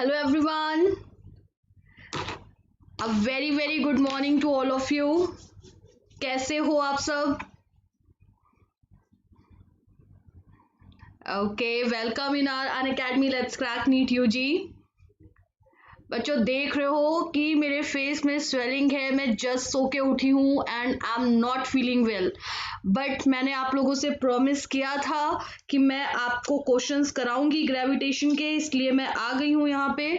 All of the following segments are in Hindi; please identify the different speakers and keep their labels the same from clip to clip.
Speaker 1: Hello everyone. A very good morning to all of you. कैसे हो आप सब? Okay, welcome in our Unacademy Let's Crack NEET UG. बच्चों देख रहे हो कि मेरे फेस में स्वेलिंग है, मैं जस्ट सो के उठी हूँ and I am not feeling well, but मैंने आप लोगों से प्रॉमिस किया था कि मैं आपको क्वेश्चंस कराऊंगी ग्रेविटेशन के, इसलिए मैं आ गई हूँ यहाँ पे।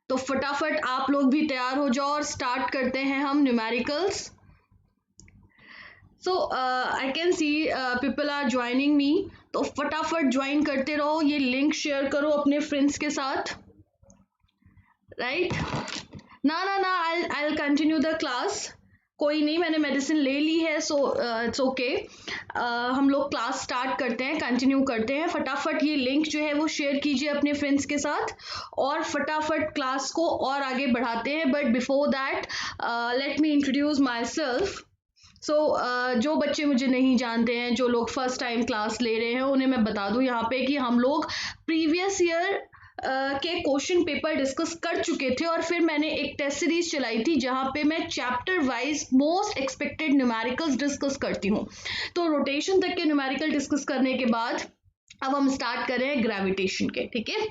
Speaker 1: तो फटाफट आप लोग भी तैयार हो जाओ और स्टार्ट करते हैं हम numericals. So I can see people are joining me, तो फटाफट ज्वाइन करते रहो, ये लिंक शेयर करो अपने फ्रेंड्स के साथ, राइट? ना आई कंटिन्यू द क्लास, कोई नहीं, मैंने मेडिसिन ले ली है, सो इट्स ओके। हम लोग क्लास स्टार्ट करते हैं, कंटिन्यू करते हैं। फटाफट ये लिंक जो है वो शेयर कीजिए अपने फ्रेंड्स के साथ और फटाफट क्लास को और आगे बढ़ाते हैं। But before that let me introduce myself. So जो बच्चे मुझे नहीं जानते हैं, जो लोग फर्स्ट टाइम क्लास ले रहे हैं, उन्हें मैं बता दूं यहाँ पे कि हम लोग प्रीवियस ईयर के क्वेश्चन पेपर डिस्कस कर चुके थे और फिर मैंने एक टेस्ट सीरीज चलाई थी जहां पे मैं chapter wise most expected numericals discuss करती हूँ। तो रोटेशन तक के न्यूमेरिकल डिस्कस करने के बाद अब हम स्टार्ट कर रहे हैं ग्रेविटेशन के, ठीक है?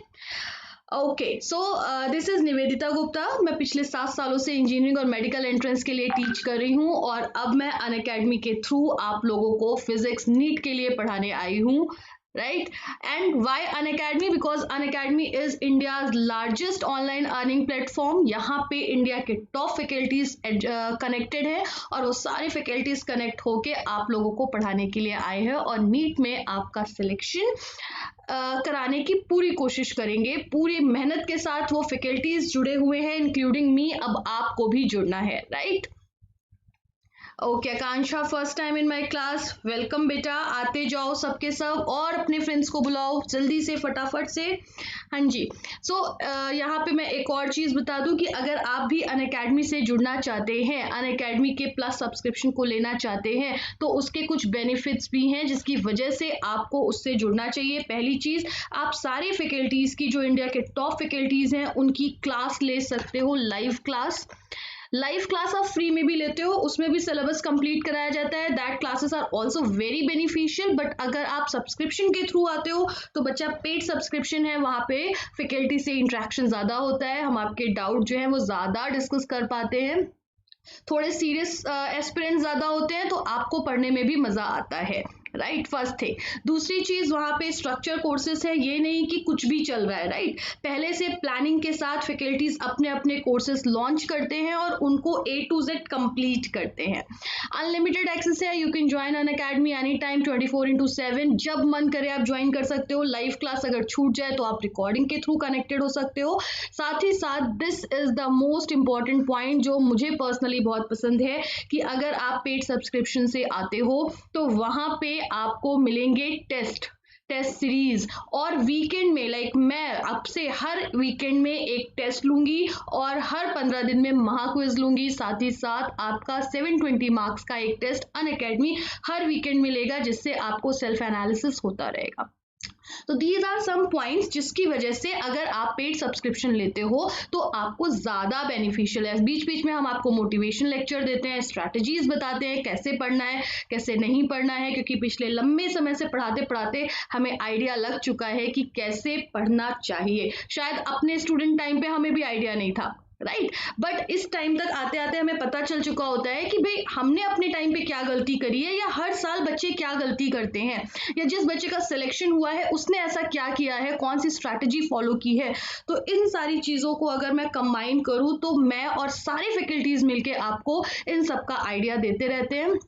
Speaker 1: Okay, so this is Nivedita Gupta. मैं पिछले 7 सालों से इंजीनियरिंग और मेडिकल एंट्रेंस के लिए टीच कर रही हूँ और अब मैं अनअकैडमी के थ्रू आप लोगों को फिजिक्स नीट के लिए पढ़ाने आई हूँ, right? And why Unacademy? Because Unacademy is India's largest online earning platform. यहाँ पे इंडिया के टॉप फैकल्टीज कनेक्टेड है और वो सारे फैकल्टीज कनेक्ट होके आप लोगों को पढ़ाने के लिए आए हैं और नीट में आपका सिलेक्शन कराने की पूरी कोशिश करेंगे। पूरी मेहनत के साथ वो फैकल्टीज जुड़े हुए हैं, इंक्लूडिंग मी। अब आपको भी जुड़ना है, right? Okay, Akanksha first time in my class, welcome बेटा, आते जाओ सबके सब और अपने फ्रेंड्स को बुलाओ जल्दी से, फटाफट से। हाँ जी, सो यहाँ पे मैं एक और चीज़ बता दूं कि अगर आप भी अनअकैडमी से जुड़ना चाहते हैं, अनअकैडमी के प्लस सब्सक्रिप्शन को लेना चाहते हैं, तो उसके कुछ बेनिफिट्स भी हैं जिसकी वजह से आपको उससे जुड़ना चाहिए। पहली चीज़, आप सारे फैकल्टीज़ की, जो इंडिया के टॉप फैकल्टीज़ हैं, उनकी क्लास ले सकते हो, लाइव क्लास। लाइव क्लास आप फ्री में भी लेते हो, उसमें भी सिलेबस कंप्लीट कराया जाता है। That classes are also very beneficial. But अगर आप सब्सक्रिप्शन के थ्रू आते हो तो बच्चा पेड सब्सक्रिप्शन है, वहाँ पे फैकल्टी से इंटरेक्शन ज़्यादा होता है, हम आपके डाउट जो है वो ज़्यादा डिस्कस कर पाते हैं, थोड़े सीरियस एस्पिरेंट ज़्यादा होते हैं, तो आपको पढ़ने में भी मज़ा आता है, राइट? First thing. दूसरी चीज़, वहाँ पे स्ट्रक्चर कोर्सेज है, ये नहीं कि कुछ भी चल रहा है, राइट? पहले से प्लानिंग के साथ फैकल्टीज अपने अपने कोर्सेज लॉन्च करते हैं और उनको A to Z कंप्लीट करते हैं। अनलिमिटेड एक्सेस है, you can join Unacademy any time 24/7, जब मन करे आप ज्वाइन कर सकते हो। लाइव क्लास अगर छूट जाए तो आप रिकॉर्डिंग के थ्रू कनेक्टेड हो सकते हो। साथ ही साथ this is the most important point जो मुझे पर्सनली बहुत पसंद है कि अगर आप पेड सब्सक्रिप्शन से आते हो तो वहां पे आपको मिलेंगे टेस्ट सीरीज, और वीकेंड में, लाइक मैं अब से हर वीकेंड में एक टेस्ट लूंगी और हर 15 दिन में महाक्विज लूंगी। साथ ही साथ आपका 720 मार्क्स का एक टेस्ट अनअकैडमी हर वीकेंड मिलेगा, जिससे आपको सेल्फ एनालिसिस होता रहेगा। तो दीज आर सम पॉइंट्स जिसकी वजह से अगर आप पेड सब्सक्रिप्शन लेते हो तो आपको ज़्यादा बेनिफिशियल है। बीच बीच में हम आपको मोटिवेशन लेक्चर देते हैं, स्ट्रैटेजीज बताते हैं कैसे पढ़ना है कैसे नहीं पढ़ना है, क्योंकि पिछले लंबे समय से पढ़ाते पढ़ाते हमें आइडिया लग चुका है कि कैसे पढ़ना चाहिए। शायद अपने स्टूडेंट टाइम पे हमें भी आइडिया नहीं था, राइट? बट इस टाइम तक आते आते हमें पता चल चुका होता है कि भाई हमने अपने टाइम पे क्या गलती करी है, या हर साल बच्चे क्या गलती करते हैं, या जिस बच्चे का सिलेक्शन हुआ है उसने ऐसा क्या किया है, कौन सी स्ट्रैटेजी फॉलो की है। तो इन सारी चीज़ों को अगर मैं कंबाइन करूँ तो मैं और सारे फैकल्टीज मिलके आपको इन सब का आइडिया देते रहते हैं,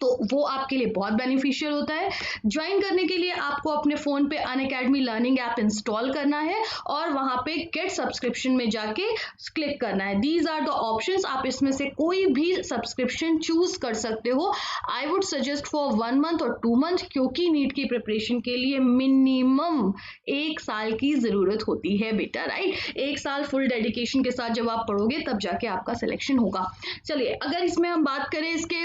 Speaker 1: तो वो आपके लिए बहुत बेनिफिशियल होता है। ज्वाइन करने के लिए आपको अपने फ़ोन पे अनअकैडमी लर्निंग ऐप इंस्टॉल करना है और वहाँ पे गेट सब्सक्रिप्शन में जाके क्लिक करना है। दीज आर द ऑप्शंस, आप इसमें से कोई भी सब्सक्रिप्शन चूज कर सकते हो। I would suggest for 1 month और 2 मंथ, क्योंकि नीट की प्रिपरेशन के लिए मिनिमम 1 साल की ज़रूरत होती है बेटा, राइट? 1 साल फुल डेडिकेशन के साथ जब आप पढ़ोगे तब जाके आपका सिलेक्शन होगा। चलिए, अगर इसमें हम बात करें इसके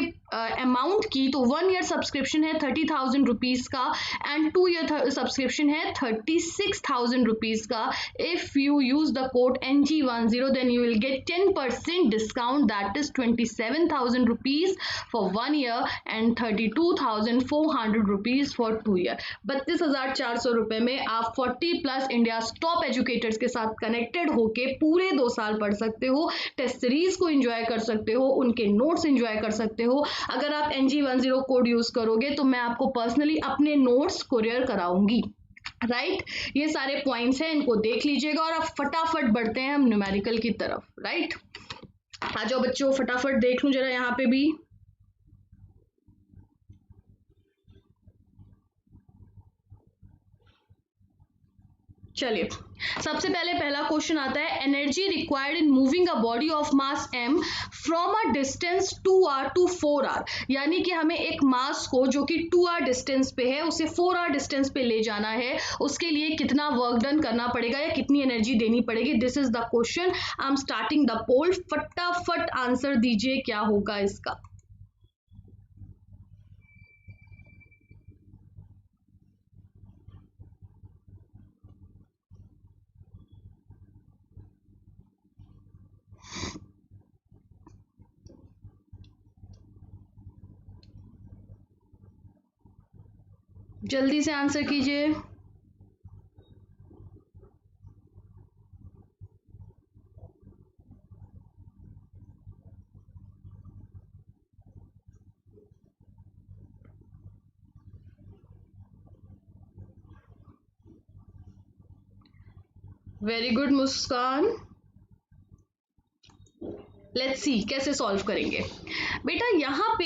Speaker 1: अमाउंट काउंट की तो 1 ईयर सब्सक्रिप्शन है 30,000 रुपीज का एंड 2 ईयर सब्सक्रिप्शन है 36,000 रुपीज का. If you use the code NG10 then you will get 10% discount, that is 27,000 rupees for 1 year and 32,400 rupees for 2 year. 32,400 रुपए में आप 40 प्लस इंडिया टॉप एजुकेटर्स के साथ कनेक्टेड होके पूरे 2 साल पढ़ सकते हो, टेस्ट सीरीज को एंजॉय कर सकते हो, उनके नोट्स एंजॉय कर सकते हो. अगर आप NG10 कोड यूज करोगे तो मैं आपको पर्सनली अपने नोट्स कुरियर कराऊंगी. राइट ये सारे पॉइंट्स हैं, इनको देख लीजिएगा और अब फटाफट बढ़ते हैं हम न्यूमेरिकल की तरफ. राइट आ जाओ बच्चों, फटाफट देख लूं जरा यहाँ पे भी. चलिए सबसे पहले पहला क्वेश्चन आता है, energy required in moving a body of mass m from a distance 2r to 4r. यानी कि हमें एक मास को जो कि 2r डिस्टेंस पे है उसे 4r डिस्टेंस पे ले जाना है, उसके लिए कितना वर्क डन करना पड़ेगा या कितनी एनर्जी देनी पड़ेगी. This is the question. I am starting the poll. फटाफट आंसर दीजिए क्या होगा इसका. जल्दी से आंसर कीजिए. Very good Muskan. Let's see कैसे सॉल्व करेंगे. बेटा यहाँ पे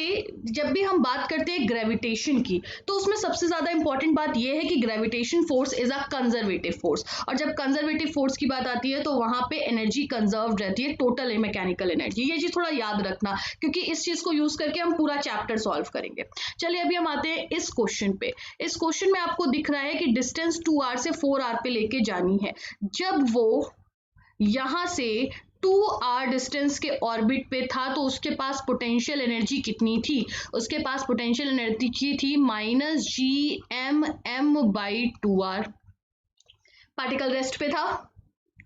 Speaker 1: जब भी हम बात करते हैं ग्रेविटेशन की तो उसमें सबसे ज्यादा इंपॉर्टेंट बात यह है कि gravitation force is a conservative force, और जब कंजर्वेटिव फोर्स की बात आती है तो वहां पे एनर्जी कंजर्व रहती है, टोटल मैकेनिकल एनर्जी. ये चीज थोड़ा याद रखना क्योंकि इस चीज को यूज करके हम पूरा चैप्टर सॉल्व करेंगे. चलिए अभी हम आते हैं इस क्वेश्चन पे. इस क्वेश्चन में आपको दिख रहा है कि डिस्टेंस 2r से 4r पे लेके जानी है. जब वो यहां से 2r डिस्टेंस के ऑर्बिट पे था तो उसके पास पोटेंशियल एनर्जी कितनी थी. उसके पास पोटेंशियल एनर्जी थी -gmm/2r. पार्टिकल रेस्ट पे था.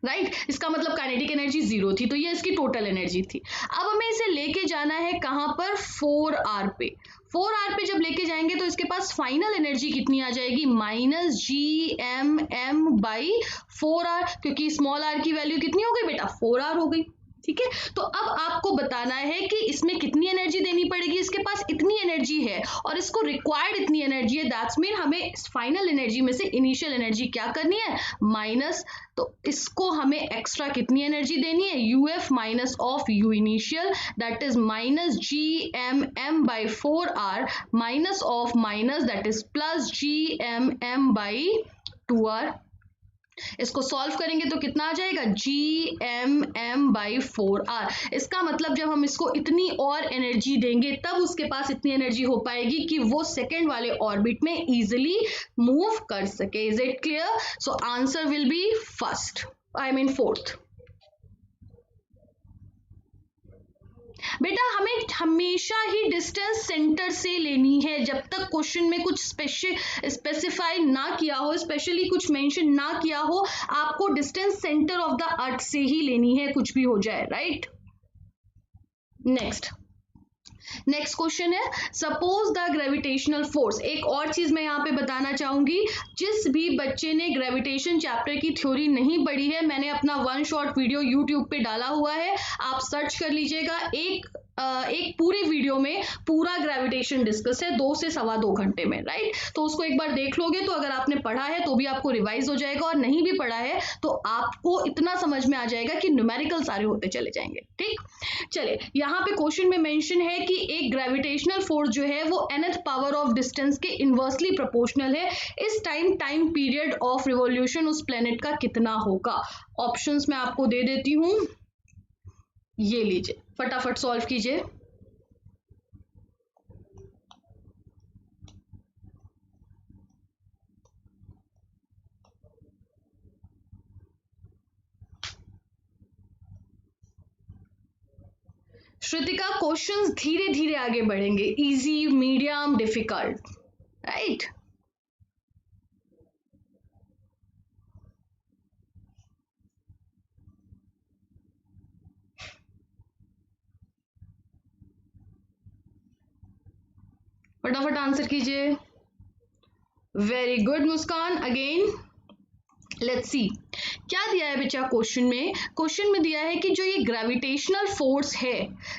Speaker 1: राइट इसका मतलब काइनेटिक एनर्जी 0 थी, तो ये इसकी टोटल एनर्जी थी. अब हमें इसे लेके जाना है कहां पर, 4r पे. 4r पे जब लेके जाएंगे तो इसके पास फाइनल एनर्जी कितनी आ जाएगी, -gmm/4r, क्योंकि स्मॉल r की वैल्यू कितनी हो गई बेटा, 4r हो गई. ठीक है, तो अब आपको बताना है कि इसमें कितनी एनर्जी देनी पड़ेगी. इसके पास इतनी एनर्जी है और इसको रिक्वायर्ड इतनी एनर्जी है, दैट्स मीन हमें फाइनल एनर्जी में से इनिशियल एनर्जी क्या करनी है, माइनस. तो इसको हमें एक्स्ट्रा कितनी एनर्जी देनी है, UF minus of U initial, that is -gmm/4r minus of minus, that is +gmm/2r. इसको सॉल्व करेंगे तो कितना आ जाएगा, gmm/4r. इसका मतलब जब हम इसको इतनी और एनर्जी देंगे तब उसके पास इतनी एनर्जी हो पाएगी कि वो सेकेंड वाले ऑर्बिट में इजिली मूव कर सके. Is it clear? So answer will be first, I mean fourth. बेटा हमें हमेशा ही डिस्टेंस सेंटर से लेनी है. जब तक क्वेश्चन में कुछ स्पेसिफाई ना किया हो, स्पेशली कुछ मेंशन ना किया हो, आपको distance centre of the earth से ही लेनी है, कुछ भी हो जाए. राइट नेक्स्ट क्वेश्चन है, सपोज द ग्रेविटेशनल फोर्स. एक और चीज मैं यहाँ पे बताना चाहूंगी, जिस भी बच्चे ने ग्रेविटेशन चैप्टर की थ्योरी नहीं पढ़ी है, मैंने अपना 1 शॉर्ट वीडियो यूट्यूब पे डाला हुआ है, आप सर्च कर लीजिएगा. एक पूरे वीडियो में पूरा ग्रेविटेशन डिस्कस है 2 से 2.25 घंटे में. राइट तो उसको एक बार देख लोगे तो अगर आपने पढ़ा है तो भी आपको रिवाइज हो जाएगा, और नहीं भी पढ़ा है तो आपको इतना समझ में आ जाएगा कि न्यूमेरिकल सारे होते चले जाएंगे. ठीक, चलिए यहाँ पे क्वेश्चन में मेंशन है कि एक ग्रेविटेशनल फोर्स जो है वो nth पावर ऑफ डिस्टेंस के इनवर्सली प्रोपोर्शनल है. इस टाइम पीरियड ऑफ रिवॉल्यूशन उस प्लेनेट का कितना होगा. ऑप्शंस मैं आपको दे देती हूं, ये लीजिए, फटाफट सॉल्व कीजिए. श्रुतिका क्वेश्चंस धीरे धीरे आगे बढ़ेंगे, इजी, मीडियम, डिफिकल्ट, राइट? फटाफट आंसर कीजिए। Very good Muskan. Again let's see क्या दिया है बच्चा क्वेश्चन में। क्वेश्चन में दिया है कि जो ये ग्रेविटेशनल फोर्स है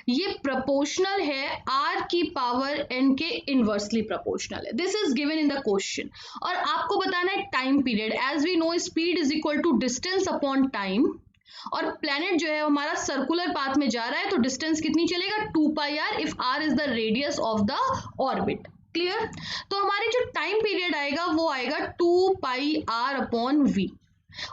Speaker 1: ये प्रोपोर्शनल है r की पावर n के इनवर्सली प्रोपोर्शनल है। This is given in the question और आपको बताना है time period. As we know speed is equal to distance upon time और प्लेनेट जो है हमारा सर्कुलर पाथ में जा रहा है तो डिस्टेंस कितनी चलेगा 2πr if r is the radius of the orbit. Clear? तो हमारे जो टाइम पीरियड आएगा वो आएगा 2πr अपॉन v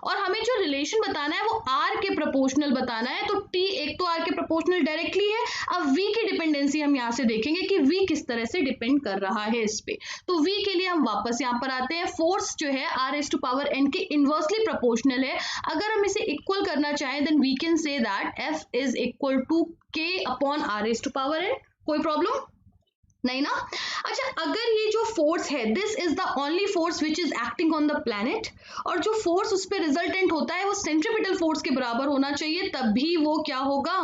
Speaker 1: और हमें जो रिलेशन बताना है वो r के प्रोपोर्शनल बताना है। तो t एक तो r के प्रोपोर्शनल डायरेक्टली है। अब v की डिपेंडेंसी हम यहाँ से देखेंगे कि v किस तरह से डिपेंड कर रहा है इस पे। तो v के लिए हम वापस यहाँ पर आते हैं। फोर्स जो है r raise to power n के इनवर्सली प्रोपोर्शनल है। अगर हम इसे इक्वल करना चाहें then we can say that f is equal to k upon r raise to power n। कोई प्रॉब्लम नहीं ना? अच्छा, अगर ये जो फोर्स है this is the only force which is acting on the planet और जो फोर्स उस पर रिजल्टेंट होता है वो सेंट्रीपिटल फोर्स के बराबर होना चाहिए, तभी वो क्या होगा,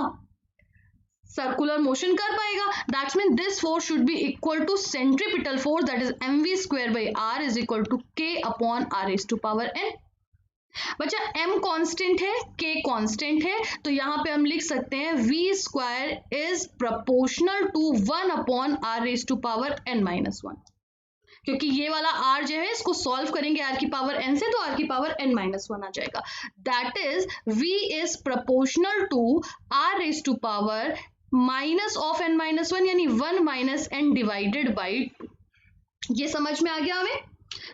Speaker 1: सर्कुलर मोशन कर पाएगा। That's mean this force should be equal to centripetal force that is mv square by r is equal to k upon r raise to power n। बच्चा m कांस्टेंट है, k कांस्टेंट है, तो यहां पे हम लिख सकते हैं v square is proportional to 1 upon r raise to power n minus 1, क्योंकि ये वाला r जो है इसको सॉल्व करेंगे r की पावर n से तो r की पावर n माइनस 1 आ जाएगा। That is v is proportional to r raise to power minus of n minus 1 यानी 1 माइनस n डिवाइडेड बाई 2। ये समझ में आ गया हमें?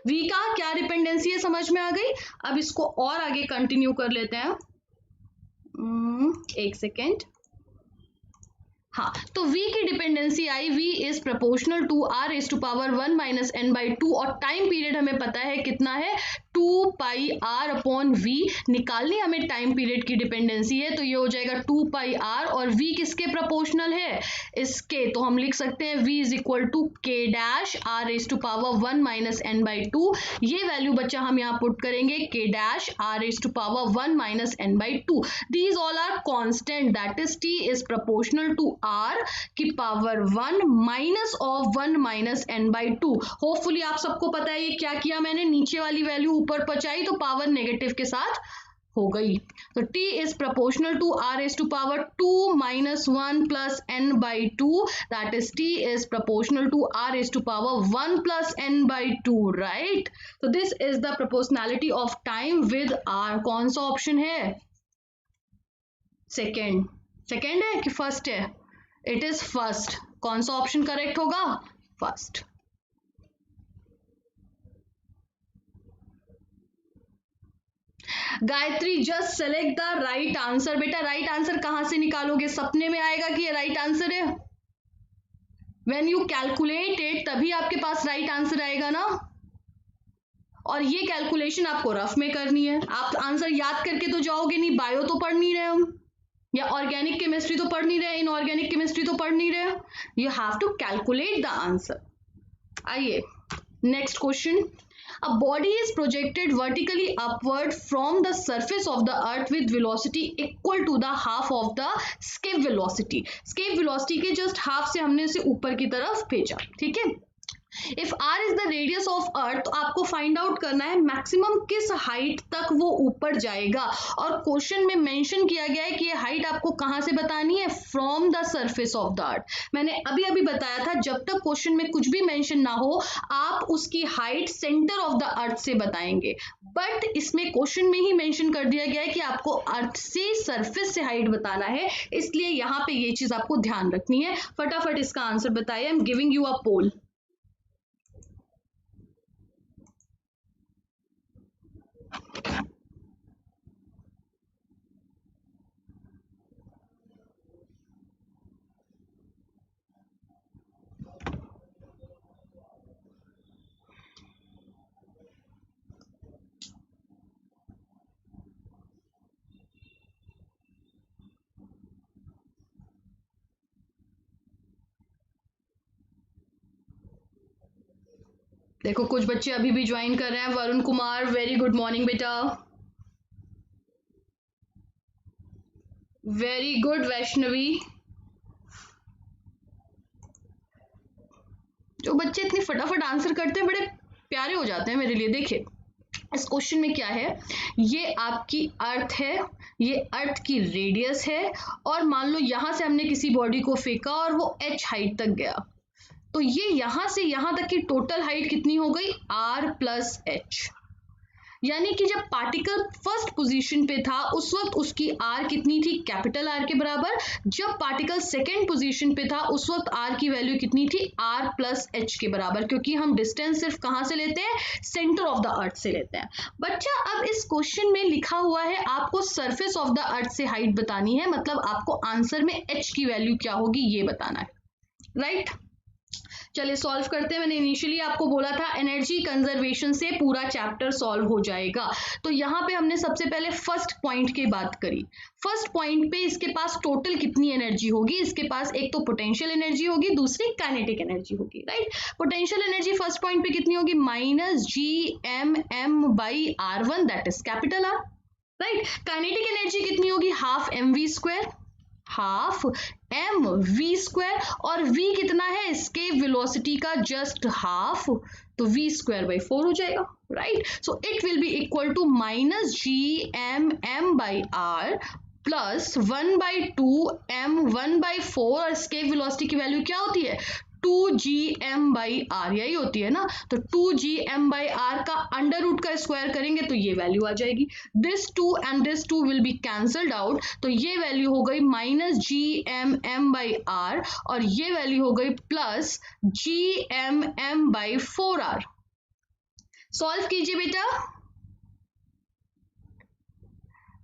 Speaker 1: v का क्या डिपेंडेंसी है समझ में आ गई। अब इसको और आगे कंटिन्यू कर लेते हैं। एक सेकेंड। हाँ, तो v की डिपेंडेंसी आई, v is proportional to r raise to power 1 minus n by 2 और टाइम पीरियड हमें पता है कितना है 2πr अपॉन v। निकालनी हमें टाइम पीरियड की डिपेंडेंसी है तो ये हो जाएगा 2πr और v किसके प्रोपोर्शनल है, इसके। तो हम लिख सकते हैं v is equal to k dash r raise to power 1 minus n by 2। ये वैल्यू बच्चा हम यहाँ पुट करेंगे k dash r raise to power 1 minus n by 2। These all are constant that is t is proportional to r की power 1 minus of 1 minus n by 2। Hopefully आप सबको पता है ये क्या किया मैंने, नीचे वाली वैल्यू ऊपर पहुंचाई तो पावर नेगेटिव के साथ हो गई। तो t is proportional to r raise to power 2 minus 1 plus n by 2, that is t is proportional to r raise to power 1 plus n by 2, right? तो this is the proportionality of time with r। कौन सा ऑप्शन है? सेकेंड। सेकेंड है कि फर्स्ट है? It is first. कौन सा ऑप्शन करेक्ट होगा? First. Gayatri just select the right answer. बेटा राइट आंसर कहां से निकालोगे? सपने में आएगा कि ये राइट आंसर है? व्हेन यू कैलकुलेट इट तभी आपके पास राइट आंसर आएगा ना। और ये कैलकुलेशन आपको रफ में करनी है। आप आंसर याद करके तो जाओगे नहीं, बायो तो पढ़ नहीं रहे हम, या ऑर्गेनिक केमिस्ट्री तो पढ़ नहीं रहे, इनऑर्गेनिक केमिस्ट्री तो पढ़ नहीं रहे। You have to calculate the answer. आइए next question. A body is projected vertically upward from the surface of the earth with velocity equal to the half of the escape velocity। escape velocity के just half से हमने इसे ऊपर की तरफ भेजा, ठीक है। If r is the radius of earth तो आपको फाइंड आउट करना है मैक्सिमम किस हाइट तक वो ऊपर जाएगा। और क्वेश्चन में मेंशन किया गया है कि ये हाइट आपको कहां से बतानी है, from the surface of the earth. मैंने अभी अभी बताया था जब तक क्वेश्चन में कुछ भी मेंशन ना हो आप उसकी height centre of the earth से बताएंगे, बट इसमें क्वेश्चन में ही मेंशन कर दिया गया है कि आपको अर्थ से सरफेस से हाइट बताना है, इसलिए यहाँ पे ये चीज आपको ध्यान रखनी है। फटाफट इसका आंसर बताइए। I am giving you a poll. देखो कुछ बच्चे अभी भी ज्वाइन कर रहे हैं। Varun Kumar, very good morning बेटा। Very good Vaishnavi. जो बच्चे इतनी फटाफट आंसर करते हैं बड़े प्यारे हो जाते हैं मेरे लिए। देखिए इस क्वेश्चन में क्या है, ये आपकी अर्थ है, ये अर्थ की रेडियस है, और मान लो यहां से हमने किसी बॉडी को फेंका और वो h हाइट तक गया, तो ये यहां से यहां तक की टोटल हाइट कितनी हो गई, r प्लस h। यानी कि जब पार्टिकल फर्स्ट पोजीशन पे था उस वक्त उसकी r कितनी थी, कैपिटल R के बराबर। जब पार्टिकल सेकेंड पोजीशन पे था उस वक्त r की वैल्यू कितनी थी, r प्लस h के बराबर, क्योंकि हम डिस्टेंस सिर्फ कहां से लेते हैं, सेंटर ऑफ द अर्थ से लेते हैं। बच्चा अब इस क्वेश्चन में लिखा हुआ है आपको सरफेस ऑफ द अर्थ से हाइट बतानी है, मतलब आपको आंसर में h की वैल्यू क्या होगी ये बताना है, राइट। चलिए सॉल्व करते हैं। मैंने इनिशियली आपको बोला था एनर्जी कंजर्वेशन से पूरा चैप्टर सॉल्व हो जाएगा। तो यहाँ पे हमने सबसे पहले फर्स्ट पॉइंट की बात करी। फर्स्ट पॉइंट पे इसके पास टोटल कितनी एनर्जी होगी, इसके पास एक तो पोटेंशियल एनर्जी होगी, दूसरी काइनेटिक एनर्जी होगी, right. Potential energy first point पे कितनी होगी, -GMM/r1 that is capital R, right. Kinetic energy कितनी होगी, हाफ mv², हाफ mv², और v कितना है, एस्केप वेलोसिटी का जस्ट हाफ, तो v²/4 हो जाएगा, right. So it will be equal to -GMM/r plus 1/2 m1/4, और एस्केप वेलोसिटी की वैल्यू क्या होती है, 2gm/r, यही होती है ना। तो 2gm/r का अंडर रूट का स्क्वायर करेंगे तो ये वैल्यू आ जाएगी। This 2 and this 2 will be cancelled out, तो ये वैल्यू हो गई -GMM/r, और ये वैल्यू हो गई प्लस GMM/4r। सॉल्व कीजिए बेटा।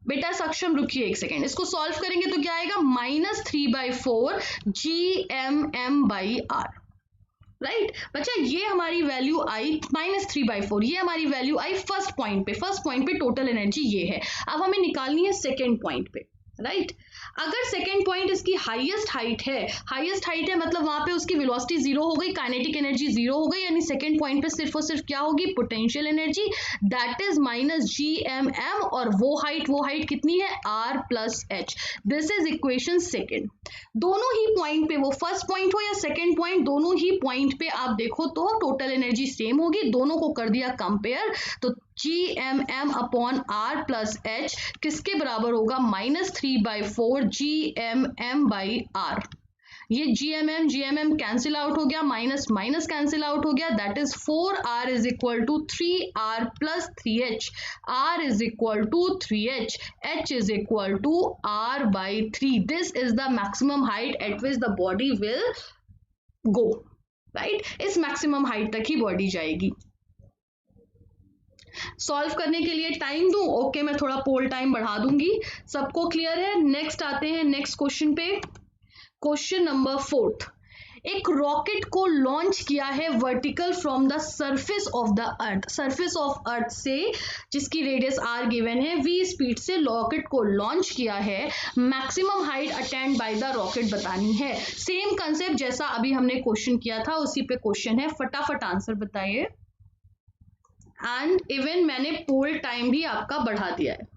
Speaker 1: बेटा सक्षम रुकिए एक सेकेंड, इसको सॉल्व करेंगे तो क्या आएगा, -3/4 GMM/r, राइट। बच्चा ये हमारी वैल्यू आई -3/4, ये हमारी वैल्यू आई फर्स्ट पॉइंट पे। फर्स्ट पॉइंट पे टोटल एनर्जी ये है। अब हमें निकालनी है सेकेंड पॉइंट पे, राइट। अगर सेकेंड पॉइंट इसकी हाईएस्ट हाइट है, हाईएस्ट हाइट है मतलब वहां पे उसकी वेलोसिटी जीरो हो गई, काइनेटिक एनर्जी जीरो हो गई, यानी सेकेंड पॉइंट पे सिर्फ और सिर्फ क्या होगी, potential energy, that is -GMM, और वो हाइट कितनी है, r plus h। This is equation second. दोनों ही पॉइंट पे, वो फर्स्ट पॉइंट हो या सेकेंड पॉइंट, दोनों ही पॉइंट पे आप देखो तो टोटल एनर्जी सेम होगी। दोनों को कर दिया कंपेयर, तो GMM/r प्लस h किसके बराबर होगा, -3/4 GMM/r। ये GMM कैंसिल आउट हो गया, माइनस माइनस कैंसिल आउट हो गया, that is 4r is equal to 3r plus 3h, r is equal to 3h, h is equal to r/3। This is the maximum height at which the body will go, right. इस मैक्सिमम हाइट तक ही बॉडी जाएगी। सॉल्व करने के लिए टाइम दूं, ओके, मैं थोड़ा पोल टाइम बढ़ा दूंगी। सबको क्लियर है। नेक्स्ट आते हैं नेक्स्ट क्वेश्चन पे। क्वेश्चन नंबर 4, एक रॉकेट को लॉन्च किया है vertical from the surface of the earth. Surface of earth से, जिसकी रेडियस r गिवन है, v स्पीड से रॉकेट को लॉन्च किया है। Maximum height attend by the rocket बतानी है। सेम कंसेप्ट जैसा अभी हमने क्वेश्चन किया था उसी पे क्वेश्चन है, फटाफट आंसर बताइए। एंड इवन मैंने पोल टाइम भी आपका बढ़ा दिया है,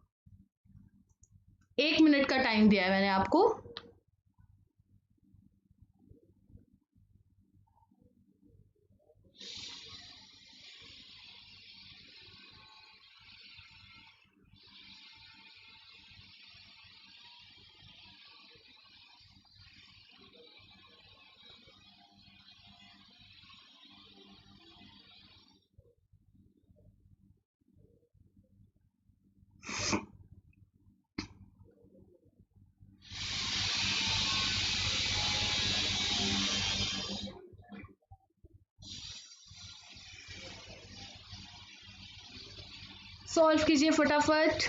Speaker 1: 1 मिनट का टाइम दिया है मैंने आपको। सॉल्व कीजिए फटाफट।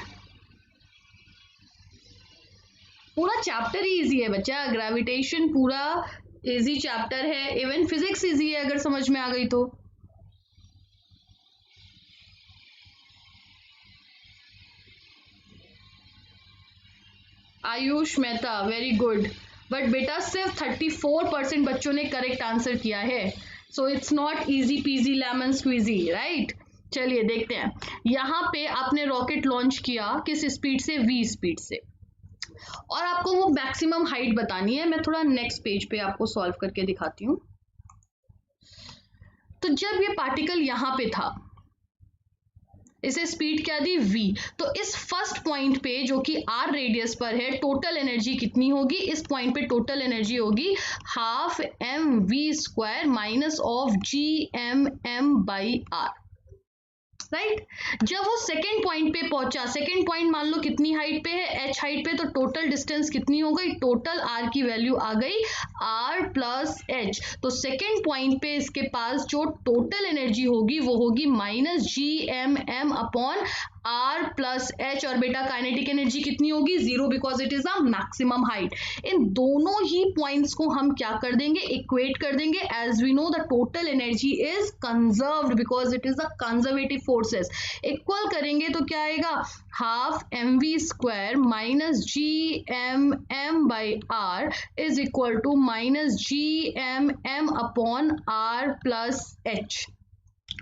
Speaker 1: पूरा चैप्टर ही इजी है बच्चा, ग्रेविटेशन पूरा इजी चैप्टर है, इवन फिजिक्स इजी है अगर समझ में आ गई तो। Ayush Mehta, very good. But बेटा सिर्फ 34% बच्चों ने करेक्ट आंसर किया है, so it's not easy peasy lemon squeezy, right. चलिए देखते हैं, यहाँ पे आपने रॉकेट लॉन्च किया किस स्पीड से, v स्पीड से, और आपको वो मैक्सिमम हाइट बतानी है। मैं थोड़ा नेक्स्ट पेज पे आपको सॉल्व करके दिखाती हूँ। तो जब ये पार्टिकल यहाँ पे था, इसे स्पीड क्या दी, v, तो इस फर्स्ट पॉइंट पे जो कि r रेडियस पर है, टोटल एनर्जी कितनी होगी, इस पॉइंट पे टोटल एनर्जी होगी half mv² minus of gmm/r, right. जब वो सेकेंड पॉइंट पे पहुंचा, सेकेंड पॉइंट मान लो कितनी हाइट पे है, h हाइट पे, तो टोटल डिस्टेंस कितनी हो गई, टोटल r की वैल्यू आ गई r प्लस h। तो सेकेंड पॉइंट पे इसके पास जो टोटल एनर्जी होगी वो होगी माइनस gmm/r प्लस h, और बेटा काइनेटिक एनर्जी कितनी होगी, 0, because it is a maximum height. इन दोनों ही पॉइंट्स को हम क्या कर देंगे, इक्वेट कर देंगे। As we know the total energy is conserved because it is a conservative forces. Equal करेंगे तो क्या आएगा, half mv² minus gmm/r is equal to minus gmm/r plus h,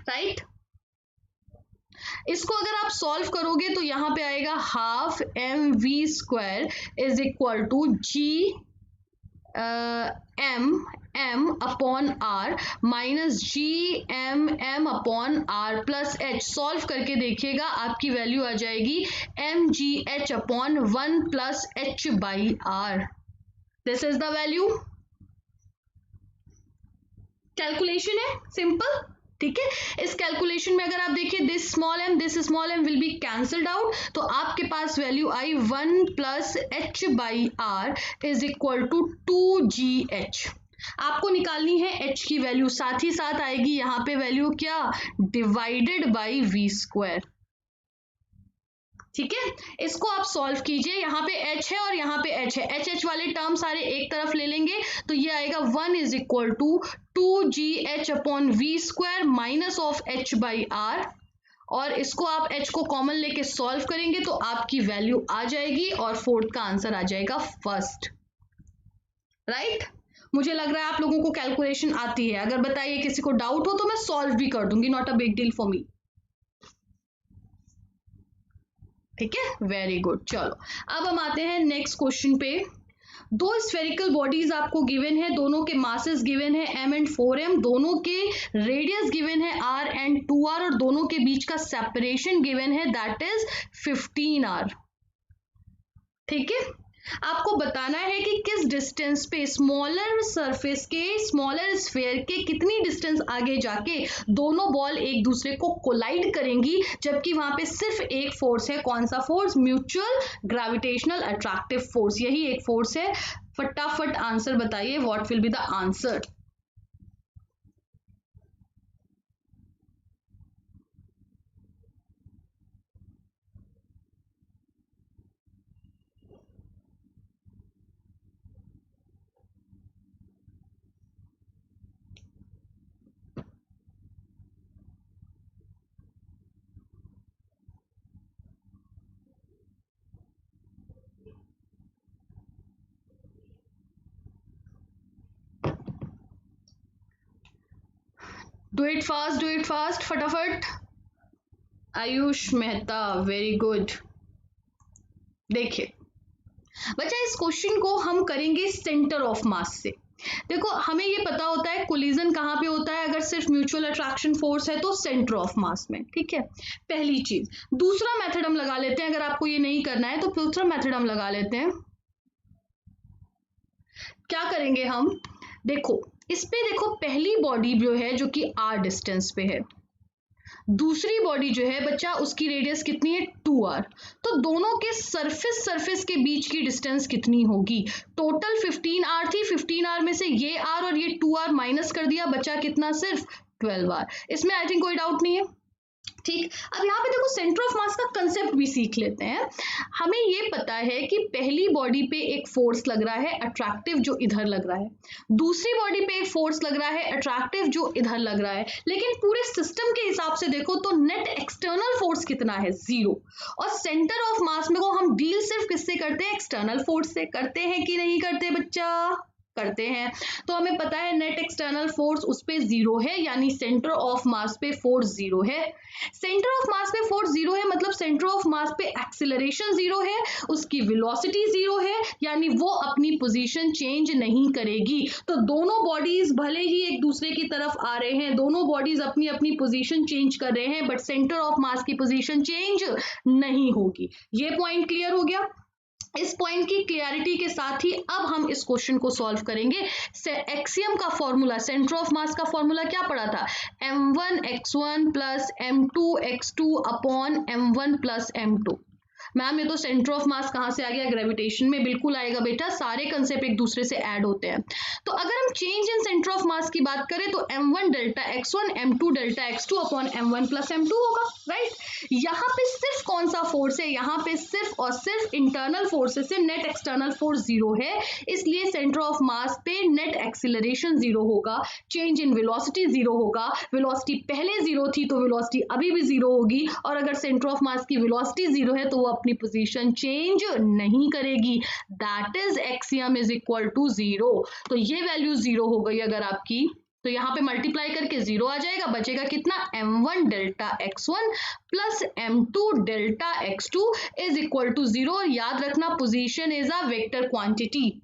Speaker 1: right. इसको अगर आप सॉल्व करोगे तो यहां पे आएगा half mv² is equal to gmm/r minus gmm/r plus h। Solve करके देखिएगा, आपकी वैल्यू आ जाएगी mgh/1 plus h/r। This is the value. Calculation है सिंपल, ठीक है। इस कैलकुलेशन में अगर आप देखिए, this small m will be cancelled out, तो आपके पास value I 1 plus h/r is equal to 2gh। आपको निकालनी है h की वैल्यू, साथ ही साथ आएगी यहाँ पे वैल्यू क्या, डिवाइडेड बाई v², ठीक है। इसको आप सॉल्व कीजिए, यहाँ पे h है और यहाँ पे h है, h वाले टर्म सारे एक तरफ ले लेंगे तो ये आएगा 1 is equal to 2gh/v² minus of h/r, और इसको आप h को कॉमन लेके सॉल्व करेंगे तो आपकी वैल्यू आ जाएगी और फोर्थ का आंसर आ जाएगा फर्स्ट, राइट। मुझे लग रहा है आप लोगों को कैलकुलेशन आती है। अगर बताइए किसी को डाउट हो तो मैं सॉल्व भी कर दूंगी, not a big deal for me, ठीक है। Very good. चलो अब हम आते हैं नेक्स्ट क्वेश्चन पे। दो स्फेरिकल बॉडीज आपको गिवन है, दोनों के मासेस गिवन है m एंड 4m, दोनों के रेडियस गिवन है r एंड 2r, और दोनों के बीच का सेपरेशन गिवन है दैट इज 15r, ठीक है। आपको बताना है कि किस डिस्टेंस पे स्मॉलर सरफेस के, स्मॉलर स्फीयर के कितनी डिस्टेंस आगे जाके दोनों बॉल एक दूसरे को कोलाइड करेंगी, जबकि वहां पे सिर्फ एक फोर्स है। कौन सा force, mutual gravitational attractive force, यही एक फोर्स है। फटाफट आंसर बताइए, what will be the answer. Do it fast, फटाफट। Ayush Mehta, very good. देखिए बच्चा, इस क्वेश्चन को हम करेंगे सेंटर ऑफ मास से। देखो हमें ये पता होता है कोलिजन कहाँ पे होता है, अगर सिर्फ म्यूचुअल अट्रैक्शन फोर्स है तो सेंटर ऑफ मास में, ठीक है, पहली चीज। दूसरा मेथड हम लगा लेते हैं, अगर आपको ये नहीं करना है तो दूसरा मेथड हम लगा लेते हैं। क्या करेंगे हम, देखो इस पे देखो, पहली बॉडी जो है जो कि r डिस्टेंस पे है, दूसरी बॉडी जो है बच्चा उसकी रेडियस कितनी है 2r, तो दोनों के सरफेस के बीच की डिस्टेंस कितनी होगी, टोटल 15r थी, 15r में से ये r और ये 2r माइनस कर दिया, बचा कितना, सिर्फ 12r। इसमें आई थिंक कोई डाउट नहीं है, ठीक। अब यहाँ पे देखो सेंटर ऑफ मास का कंसेप्ट भी सीख लेते हैं। हमें ये पता है कि पहली बॉडी पे एक फोर्स लग रहा है अट्रैक्टिव जो इधर लग रहा है, दूसरी बॉडी पे एक फोर्स लग रहा है अट्रैक्टिव जो इधर लग रहा है, लेकिन पूरे सिस्टम के हिसाब से देखो तो नेट एक्सटर्नल फोर्स कितना है, 0। और सेंटर ऑफ मास में को हम डील सिर्फ किससे करते हैं, एक्सटर्नल फोर्स से। करते हैं कि नहीं करते बच्चा, करते हैं तो हमें पता है नेट एक्सटर्नल फोर्स उस पे जीरो है, यानी सेंटर ऑफ मास पे फोर्स जीरो है। सेंटर ऑफ मास पे फोर्स जीरो है मतलब सेंटर ऑफ मास पे एक्सीलरेशन जीरो है, उसकी वेलोसिटी जीरो है, यानी वो अपनी पोजीशन चेंज नहीं करेगी। तो दोनों बॉडीज भले ही एक दूसरे की तरफ आ रहे हैं, दोनों बॉडीज अपनी अपनी पोजीशन चेंज कर रहे हैं, बट सेंटर ऑफ मास की पोजीशन चेंज नहीं होगी। ये पॉइंट क्लियर हो गया। इस पॉइंट की क्लियरिटी के साथ ही अब हम इस क्वेश्चन को सॉल्व करेंगे। एक्सियम का फॉर्मूला, सेंटर ऑफ मास का फॉर्मूला क्या पड़ा था, m1 x1 plus m2 x2 upon m1 plus m2। Ma'am ये तो सेंटर ऑफ मास कहाँ से आ गया, ग्रेविटेशन में बिल्कुल आएगा बेटा, सारे कंसेप्ट एक दूसरे से ऐड होते हैं। तो अगर हम change in centre of mass की बात करें तो m1 delta x1 m2 delta x2 upon m1 plus m2 होगा, राइट। यहाँ पे सिर्फ कौन सा फोर्स है, यहाँ पे सिर्फ और सिर्फ इंटरनल फोर्सेस है, नेट एक्सटर्नल फोर्स जीरो है, इसलिए सेंटर ऑफ मास पे नेट एक्सीलरेशन जीरो होगा, चेंज इन वेलोसिटी जीरो होगा। वेलोसिटी पहले जीरो थी तो वेलोसिटी अभी भी जीरो होगी, और अगर सेंटर ऑफ मास की वेलोसिटी जीरो है तो वो अपनी पोजीशन चेंज नहीं करेगी। That is x cm is equal to zero. तो ये वैल्यू जीरो हो गई अगर आपकी, तो यहाँ पे मल्टीप्लाई करके जीरो आ जाएगा, बचेगा कितना, m1 delta x1 plus m2 delta x2 is equal to zero. याद रखना position is a vector quantity.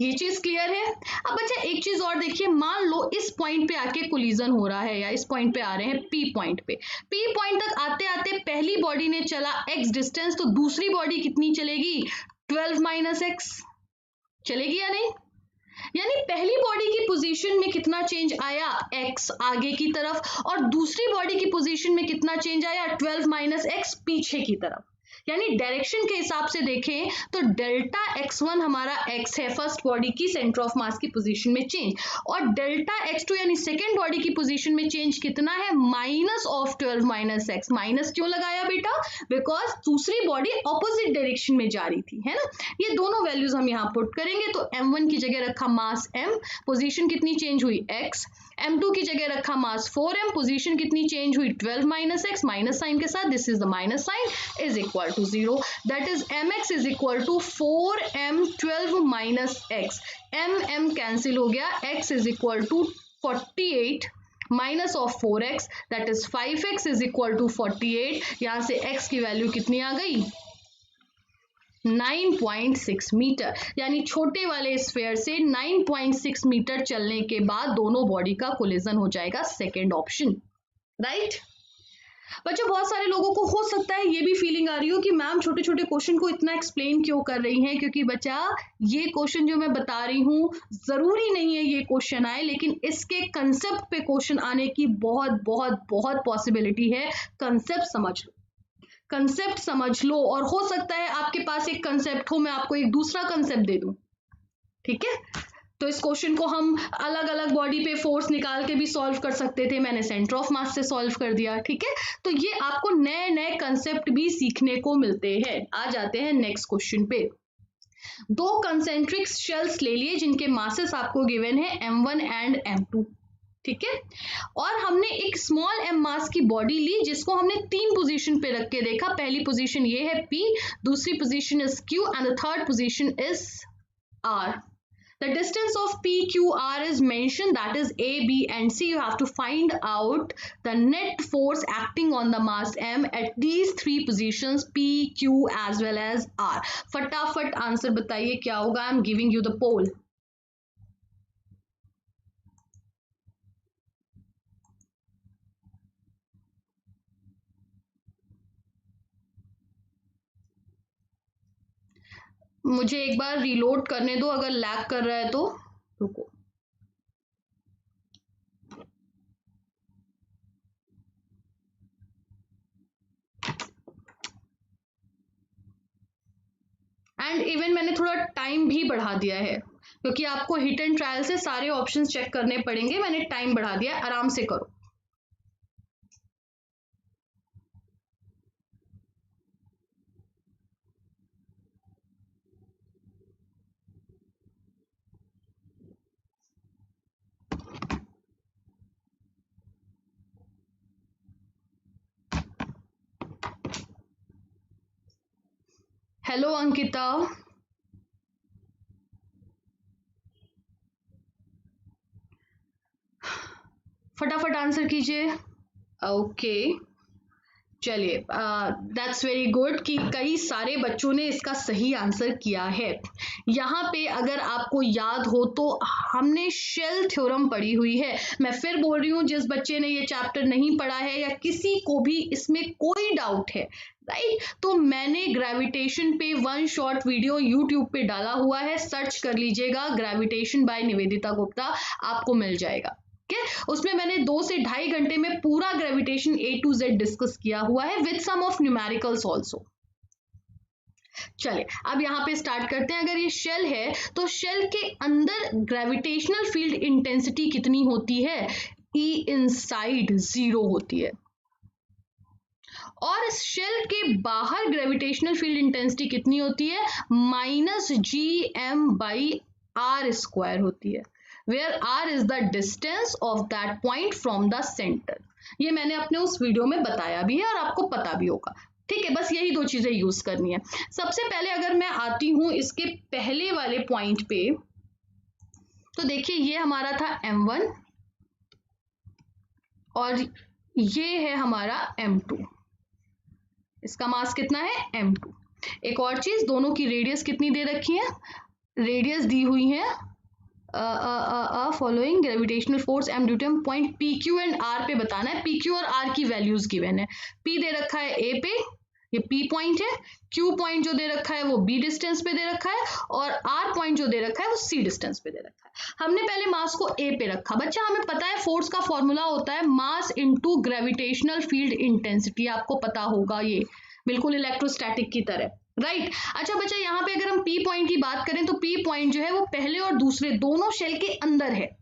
Speaker 1: ये चीज क्लियर है। अब बच्चा एक चीज और देखिए, मान लो इस पॉइंट पे आके कोलिजन हो रहा है, या इस पॉइंट पे आ रहे हैं पी पॉइंट पे, पी पॉइंट तक आते आते पहली बॉडी ने चला x डिस्टेंस, तो दूसरी बॉडी कितनी चलेगी, 12 माइनस एक्स चलेगी या नहीं, यानी पहली बॉडी की पोजीशन में कितना चेंज आया, x आगे की तरफ, और दूसरी बॉडी की पोजीशन में कितना चेंज आया, 12 माइनस एक्स पीछे की तरफ। यानी डायरेक्शन के हिसाब से देखें तो डेल्टा x1 हमारा x है, फर्स्ट बॉडी की सेंटर ऑफ मास की पोजीशन में चेंज, और डेल्टा x2 यानी सेकेंड बॉडी की पोजीशन में चेंज कितना है, minus of 12 minus x. Minus क्यों लगाया बेटा, बिकॉज दूसरी बॉडी ऑपोजिट डायरेक्शन में जा रही थी, है ना। ये दोनों वैल्यूज हम यहाँ पुट करेंगे, तो m1 की जगह रखा मास m, पोजीशन कितनी चेंज हुई x, m2 की जगह रखा मास 4m, पोजीशन कितनी चेंज हुई 12 माइनस एक्स, माइनस साइन के साथ, this is the minus sign, is equal to zero. That is mx is equal to 4m 12 minus x, m cancel हो गया, x is equal to 48 minus of 4x, that is 5x is equal to 48। यहां से x की वैल्यू कितनी आ गई, 9.6 मीटर, यानी छोटे वाले स्फीयर से 9.6 मीटर चलने के बाद दोनों बॉडी का कोलिजन हो जाएगा, सेकेंड ऑप्शन, राइट। बच्चों बहुत सारे लोगों को हो सकता है ये भी फीलिंग आ रही हो कि मैम छोटे छोटे क्वेश्चन को इतना एक्सप्लेन क्यों कर रही हैं, क्योंकि बच्चा ये क्वेश्चन जो मैं बता रही हूँ जरूरी नहीं है ये क्वेश्चन आए, लेकिन इसके कंसेप्ट पे क्वेश्चन आने की बहुत बहुत बहुत पॉसिबिलिटी है। कंसेप्ट समझ लो, कंसेप्ट समझ लो, और हो सकता है आपके पास एक कंसेप्ट हो, मैं आपको एक दूसरा कंसेप्ट दे दूं, ठीक है। तो इस क्वेश्चन को हम अलग अलग बॉडी पे फोर्स निकाल के भी सॉल्व कर सकते थे, मैंने सेंटर ऑफ मास से सॉल्व कर दिया, ठीक है। तो ये आपको नए नए कंसेप्ट भी सीखने को मिलते हैं। आ जाते हैं नेक्स्ट क्वेश्चन पे। दो कंसेंट्रिक शेल्स ले लिए जिनके मासेस आपको गिवन है m1 एंड m2, ठीक है, और हमने एक स्मॉल m मास की बॉडी ली जिसको हमने तीन पोजीशन पे रख के देखा। पहली पोजीशन ये है p, दूसरी position is q and the third position is r। The distance of p, q, r is mentioned, that is a, b and c. You have to find out the net force acting on the mass m at these three positions p, q as well as r. फटाफट आंसर बताइए क्या होगा। I am giving you the poll. मुझे एक बार रीलोड करने दो, अगर लैग कर रहा है तो रुको। एंड इवन मैंने थोड़ा टाइम भी बढ़ा दिया है, क्योंकि आपको हिट एंड ट्रायल से सारे ऑप्शंस चेक करने पड़ेंगे। मैंने टाइम बढ़ा दिया है, आराम से करो। हेलो अंकिता, फटाफट आंसर कीजिए। ओके चलिए, दैट्स वेरी गुड कि कई सारे बच्चों ने इसका सही आंसर किया है। यहाँ पे अगर आपको याद हो तो हमने शेल थ्योरम पढ़ी हुई है। मैं फिर बोल रही हूँ, जिस बच्चे ने ये चैप्टर नहीं पढ़ा है या किसी को भी इसमें कोई डाउट है, राइट, तो मैंने ग्रेविटेशन पे वन शॉर्ट वीडियो यूट्यूब पे डाला हुआ है, सर्च कर लीजिएगा, ग्रेविटेशन बाय निवेदिता गुप्ता, आपको मिल जाएगा। उसमें मैंने 2 से 2.5 घंटे में पूरा gravitation A to Z discuss किया हुआ है with some of numericals also. चलिए अब यहाँ पे स्टार्ट करते हैं। अगर ये शेल है तो शेल के अंदर ग्रेविटेशनल फील्ड इंटेंसिटी कितनी होती है? E इनसाइड 0 होती है। और शेल के बाहर ग्रेविटेशनल फील्ड इंटेंसिटी कितनी होती है? -gm/r² होती है, where r is the distance of that point from the center। ये मैंने अपने उस वीडियो में बताया भी है और आपको पता भी होगा, ठीक है। बस यही 2 चीजें यूज करनी है। सबसे पहले अगर मैं आती हूं इसके पहले वाले पॉइंट पे, तो देखिए ये हमारा था m1 और ये है हमारा m2। इसका मास कितना है? m2। एक और चीज, दोनों की रेडियस कितनी दे रखी है? रेडियस दी हुई है following gravitational force m due to point P Q and R पे बताना है। पी क्यू और आर की वैल्यूज गिवन है। पी दे रखा है ए पे, ये पी पॉइंट है। क्यू पॉइंट जो दे रखा है वो बी डिस्टेंस पे दे रखा है और आर पॉइंट जो दे रखा है वो सी डिस्टेंस पे दे रखा है। हमने पहले मास को ए पे रखा। बच्चा हमें पता है फोर्स का फॉर्मूला होता है mass into gravitational field intensity, आपको पता होगा, ये बिल्कुल इलेक्ट्रोस्टैटिक की तरह, राइट। अच्छा बच्चा, यहाँ पे अगर हम पी पॉइंट की बात करें तो पी पॉइंट जो है वो पहले और दूसरे दोनों शेल के अंदर है।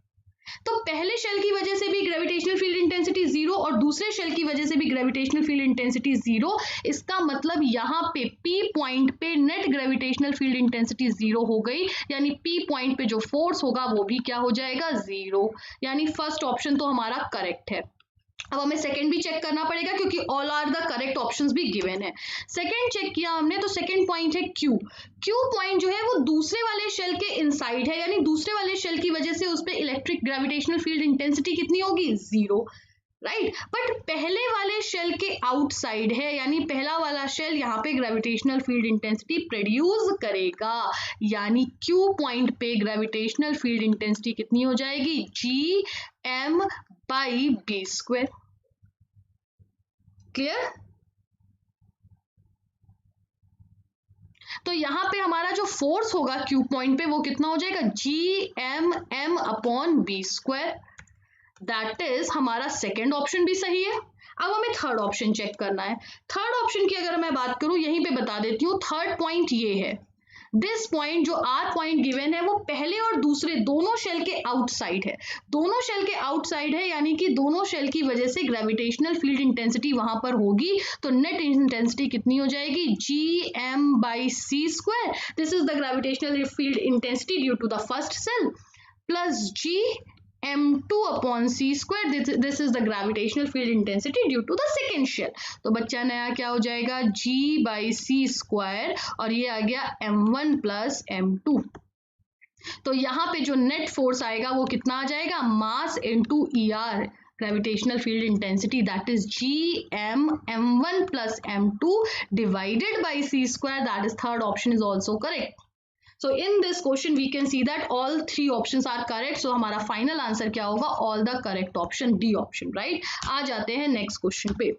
Speaker 1: तो पहले शेल की वजह से भी ग्रेविटेशनल फील्ड इंटेंसिटी 0 और दूसरे शेल की वजह से भी ग्रेविटेशनल फील्ड इंटेंसिटी 0। इसका मतलब यहाँ पे पी पॉइंट पे नेट ग्रेविटेशनल फील्ड इंटेंसिटी 0 हो गई, यानी पी पॉइंट पे जो फोर्स होगा वो भी क्या हो जाएगा? 0। यानी फर्स्ट ऑप्शन तो हमारा करेक्ट है। अब हमें सेकंड भी चेक करना पड़ेगा क्योंकि all are the correct options भी गिवन है। सेकंड चेक किया हमने तो सेकंड पॉइंट है क्यू। क्यू पॉइंट जो है वो दूसरे वाले शेल के इनसाइड है, यानी दूसरे वाले शेल की वजह से उस पर इलेक्ट्रिक ग्रेविटेशनल फील्ड इंटेंसिटी कितनी होगी? 0, राइट। बट पहले वाले शेल के आउटसाइड है, यानी पहला वाला शेल यहाँ पे ग्रेविटेशनल फील्ड इंटेंसिटी प्रोड्यूस करेगा, यानी क्यू पॉइंट पे ग्रेविटेशनल फील्ड इंटेंसिटी कितनी हो जाएगी? gm/b²। क्लियर? तो यहां पे हमारा जो फोर्स होगा क्यू पॉइंट पे वो कितना हो जाएगा? gmm/b²। दैट इज हमारा सेकेंड ऑप्शन भी सही है। अब हमें थर्ड ऑप्शन चेक करना है। थर्ड ऑप्शन की अगर मैं बात करूं, यहीं पे बता देती हूँ, थर्ड पॉइंट ये है। दिस पॉइंट जो आर पॉइंट गिवन है वो पहले और दूसरे दोनों शेल के आउटसाइड है। दोनों शेल के आउटसाइड है, यानी कि दोनों शेल की वजह से ग्रेविटेशनल फील्ड इंटेंसिटी वहां पर होगी। तो नेट इंटेंसिटी कितनी हो जाएगी? gm/c²। This is the gravitational field intensity due to the first shell plus gm2/c²। This is the gravitational field intensity due to the second shell. तो बच्चा नया क्या हो जाएगा? g/c² और ये आ गया m1 + m2। तो यहाँ पे जो नेट फोर्स आएगा वो कितना आ जाएगा? Mass into ER, gravitational field intensity, that is gm/m1 + m2 divided by c²। That is third option is also correct. So in this question we can see that all 3 options are correct. So हमारा final answer क्या होगा? All the correct option, D option, right? आ जाते हैं next question पे।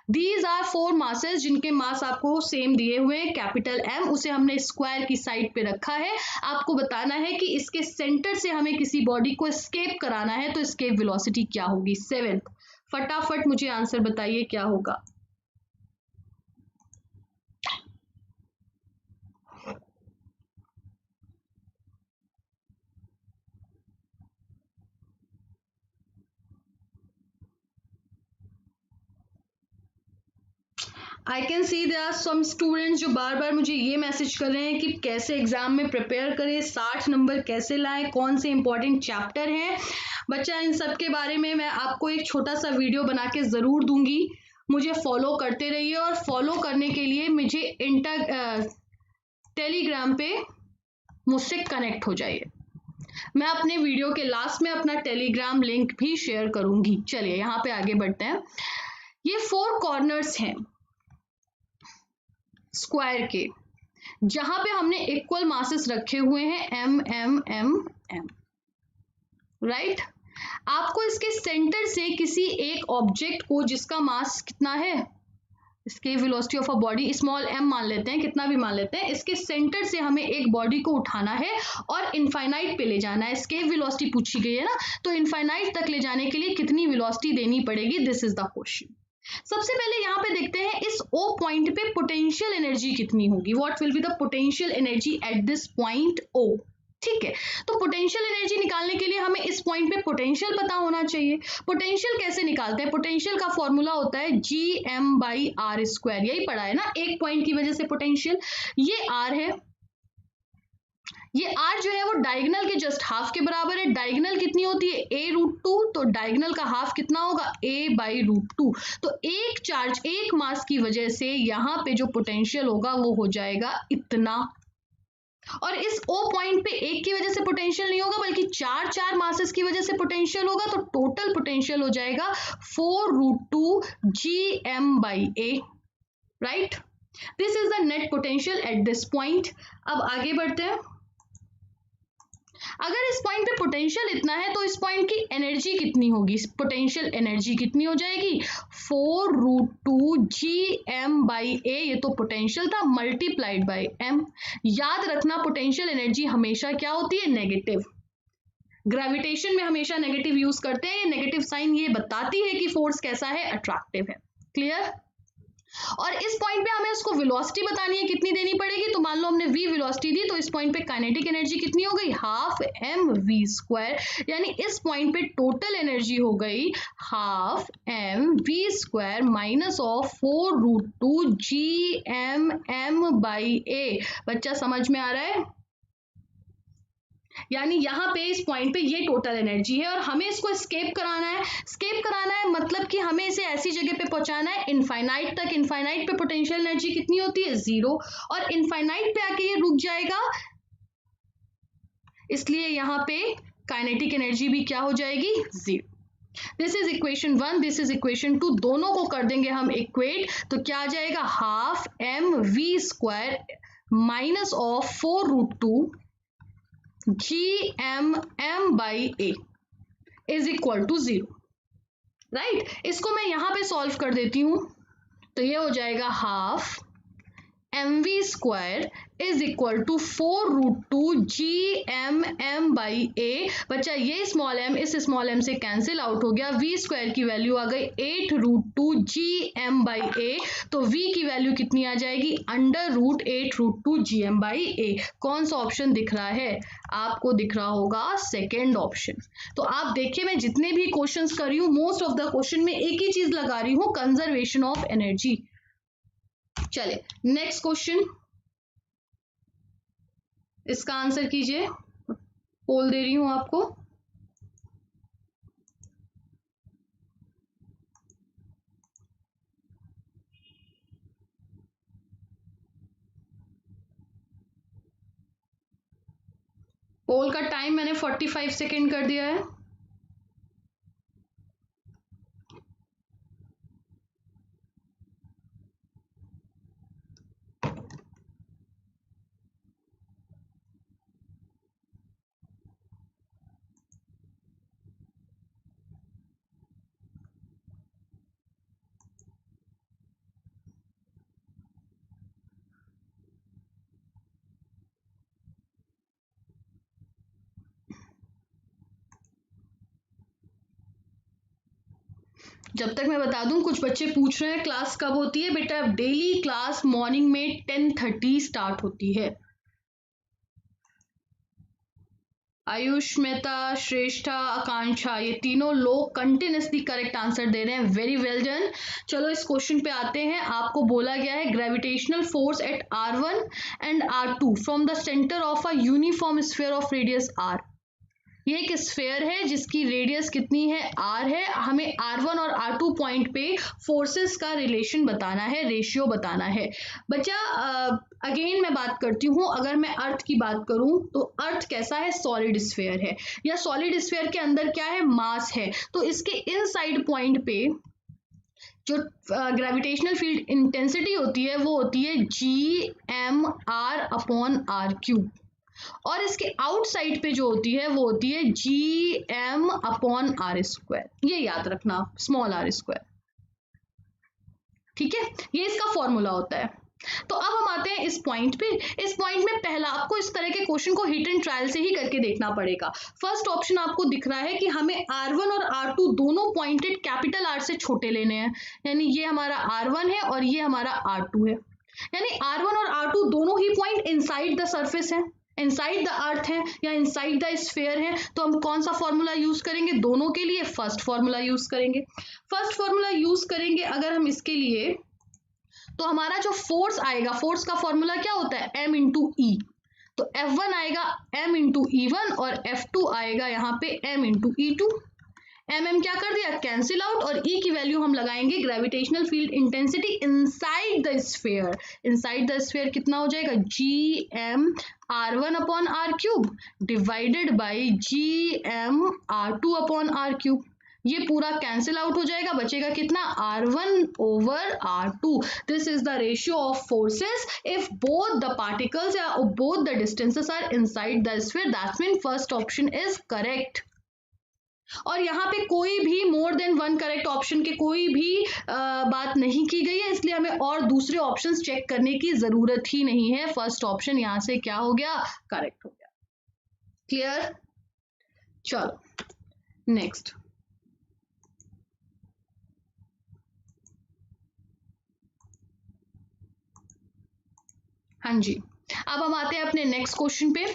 Speaker 1: These are 4 masses जिनके मास आपको सेम दिए हुए हैं। कैपिटल M उसे हमने स्क्वायर की साइड पे रखा है। आपको बताना है कि इसके सेंटर से हमें किसी बॉडी को एस्केप कराना है, तो एस्केप वेलोसिटी क्या होगी? 7th। फटाफट मुझे आंसर बताइए क्या होगा। I can see there are some students जो बार बार मुझे ये मैसेज कर रहे हैं कि कैसे एग्जाम में प्रिपेयर करें, 60 नंबर कैसे लाएं, कौन से इंपॉर्टेंट चैप्टर हैं। बच्चा इन सब के बारे में मैं आपको एक छोटा सा वीडियो बना के ज़रूर दूंगी। मुझे फॉलो करते रहिए और फॉलो करने के लिए मुझे टेलीग्राम पे मुझसे कनेक्ट हो जाइए। मैं अपने वीडियो के लास्ट में अपना टेलीग्राम लिंक भी शेयर करूंगी। चलिए यहाँ पे आगे बढ़ते हैं। ये 4 कॉर्नर्स हैं स्क्वायर के, जहां पे हमने इक्वल मासेस रखे हुए हैं m m m m, right. आपको इसके सेंटर से किसी एक ऑब्जेक्ट को जिसका मास कितना है, इसके velocity of a body small m मान लेते हैं, कितना भी मान लेते हैं, इसके सेंटर से हमें एक बॉडी को उठाना है और इनफाइनाइट पे ले जाना है। इसके वेलोसिटी पूछी गई है ना, तो इनफाइनाइट तक ले जाने के लिए कितनी वेलोसिटी देनी पड़ेगी, दिस इज द क्वेश्चन। सबसे पहले यहाँ पे देखते हैं इस O पॉइंट पे पोटेंशियल एनर्जी कितनी होगी, what will be the potential energy at this point O। ठीक है, तो पोटेंशियल एनर्जी निकालने के लिए हमें इस पॉइंट पे पोटेंशियल पता होना चाहिए। पोटेंशियल कैसे निकालते हैं, पोटेंशियल का फॉर्मूला होता है Gm/r², यही पढ़ा है ना, एक पॉइंट की वजह से पोटेंशियल। ये r है, ये r जो है वो डायगोनल के जस्ट हाफ के बराबर है। डायगोनल कितनी होती है, a√2, तो डायगोनल का हाफ कितना होगा, a/√2। तो एक चार्ज, एक मास की वजह से यहाँ पे जो पोटेंशियल होगा वो हो जाएगा इतना। और इस O पॉइंट पे एक की वजह से पोटेंशियल नहीं होगा, बल्कि चार मासेस की वजह से पोटेंशियल होगा, तो टोटल पोटेंशियल हो जाएगा 4√2 Gm/a, right. This is the net potential at this point. अब आगे बढ़ते हैं। अगर इस पॉइंट पे पोटेंशियल इतना है तो इस पॉइंट की एनर्जी कितनी होगी, पोटेंशियल एनर्जी कितनी हो जाएगी, 4√2 Gm/a, ये तो पोटेंशियल था, मल्टीप्लाइड बाय m। याद रखना पोटेंशियल एनर्जी हमेशा क्या होती है, नेगेटिव। ग्रेविटेशन में हमेशा नेगेटिव यूज करते हैं, नेगेटिव साइन ये बताती है कि फोर्स कैसा है, अट्रैक्टिव है। क्लियर। और इस पॉइंट पे हमें उसको वेलोसिटी बतानी है, कितनी देनी पड़ेगी, तो मान लो हमने v वेलोसिटी दी, तो इस पॉइंट पे काइनेटिक एनर्जी कितनी हो गई, ½ mv², यानी इस पॉइंट पे टोटल एनर्जी हो गई ½ mv² माइनस ऑफ 4√2 Gmm/a। बच्चा समझ में आ रहा है, यानी यहाँ पे इस पॉइंट पे ये टोटल एनर्जी है और हमें इसको स्केप कराना है। स्केप कराना है मतलब कि हमें इसे ऐसी जगह पे पहुंचाना है इनफाइनाइट तक। इनफाइनाइट पे पोटेंशियल एनर्जी कितनी होती है, 0, और इनफाइनाइट पे आके ये रुक जाएगा, इसलिए यहाँ पे काइनेटिक एनर्जी भी क्या हो जाएगी, 0। This is equation 1, this is equation 2, दोनों को कर देंगे हम इक्वेट, तो क्या आ जाएगा, ½ mv² minus of 4√2 Gmm/a is equal to 0, right. इसको मैं यहां पे सॉल्व कर देती हूं, तो ये हो जाएगा ½ mv² is equal to 4√2 Gmm/a। बच्चा ये स्मॉल m इस स्मॉल m से कैंसिल आउट हो गया, v² की वैल्यू आ गई 8√2 Gm/a, तो v की वैल्यू कितनी आ जाएगी, √8√2 Gm/a। कौन सा ऑप्शन दिख रहा है आपको, दिख रहा होगा सेकेंड ऑप्शन। तो आप देखिए मैं जितने भी क्वेश्चंस कर रही हूँ, मोस्ट ऑफ द क्वेश्चन में एक ही चीज लगा रही हूँ, कंजर्वेशन ऑफ एनर्जी। चले नेक्स्ट क्वेश्चन, इसका आंसर कीजिए, पोल दे रही हूं आपको। पोल का टाइम मैंने 45 सेकेंड कर दिया है। जब तक मैं बता दूं, कुछ बच्चे पूछ रहे हैं क्लास कब होती है। बेटा डेली क्लास मॉर्निंग में 10:30 स्टार्ट होती है। आयुष मेहता, श्रेष्ठा, आकांक्षा, ये तीनों लोग कंटिन्यूसली करेक्ट आंसर दे रहे हैं, वेरी वेल डन। चलो इस क्वेश्चन पे आते हैं। आपको बोला गया है gravitational force at R1 and R2 from the centre of a uniform sphere of radius R। ये एक स्फीयर है जिसकी रेडियस कितनी है, r है। हमें R1 और R2 पॉइंट पे फोर्सेस का रिलेशन बताना है, रेशियो बताना है। बच्चा अगेन मैं बात करती हूँ, अगर मैं अर्थ की बात करूं तो अर्थ कैसा है, सॉलिड स्फीयर है, या सॉलिड स्फीयर के अंदर क्या है, मास है। तो इसके इनसाइड पॉइंट पे जो ग्रेविटेशनल फील्ड इंटेंसिटी होती है वो होती है G m r/r³ और इसके आउटसाइड पे जो होती है वो होती है Gm/r²। ये याद रखना, स्मॉल r²। ठीक है, ये इसका फॉर्मूला होता है। तो अब हम आते हैं इस पॉइंट पे। इस पॉइंट में पहला आपको इस तरह के क्वेश्चन को हिट एंड ट्रायल से ही करके देखना पड़ेगा। फर्स्ट ऑप्शन आपको दिख रहा है कि हमें R1 और R2 दोनों पॉइंटेड कैपिटल R से छोटे लेने हैं, यानी ये हमारा R1 है और ये हमारा R2 है, यानी R1 और R2 दोनों ही पॉइंट इनसाइड द सरफेस है, इनसाइड द अर्थ है या इनसाइड द स्फीयर है। तो हम कौन सा फॉर्मूला यूज करेंगे दोनों के लिए, फर्स्ट फॉर्मूला यूज करेंगे। फर्स्ट फॉर्मूला यूज करेंगे अगर हम इसके लिए, तो हमारा जो फोर्स आएगा, फोर्स का फॉर्मूला क्या होता है, m इंटू ई। तो F1 आएगा m इंटू E1 और F2 आएगा यहाँ पे m इंटू E2। m क्या कर दिया, कैंसिल आउट, और E की वैल्यू हम लगाएंगे gravitational field intensity inside the sphere. Inside the sphere कितना हो जाएगा, Gm/r1/r³ डिवाइडेड बाई Gm/r2/r³। ये पूरा कैंसिल आउट हो जाएगा, बचेगा कितना, R1/r2। This is the ratio of forces if both the particles या both the distances are inside the sphere. That's mean first option is correct. और यहाँ पे कोई भी more than one correct option के कोई भी बात नहीं की गई है, इसलिए हमें और दूसरे ऑप्शंस चेक करने की जरूरत ही नहीं है। फर्स्ट ऑप्शन यहाँ से क्या हो गया, करेक्ट हो गया। क्लियर, चलो नेक्स्ट। हाँ जी, अब हम आते हैं अपने नेक्स्ट क्वेश्चन पे।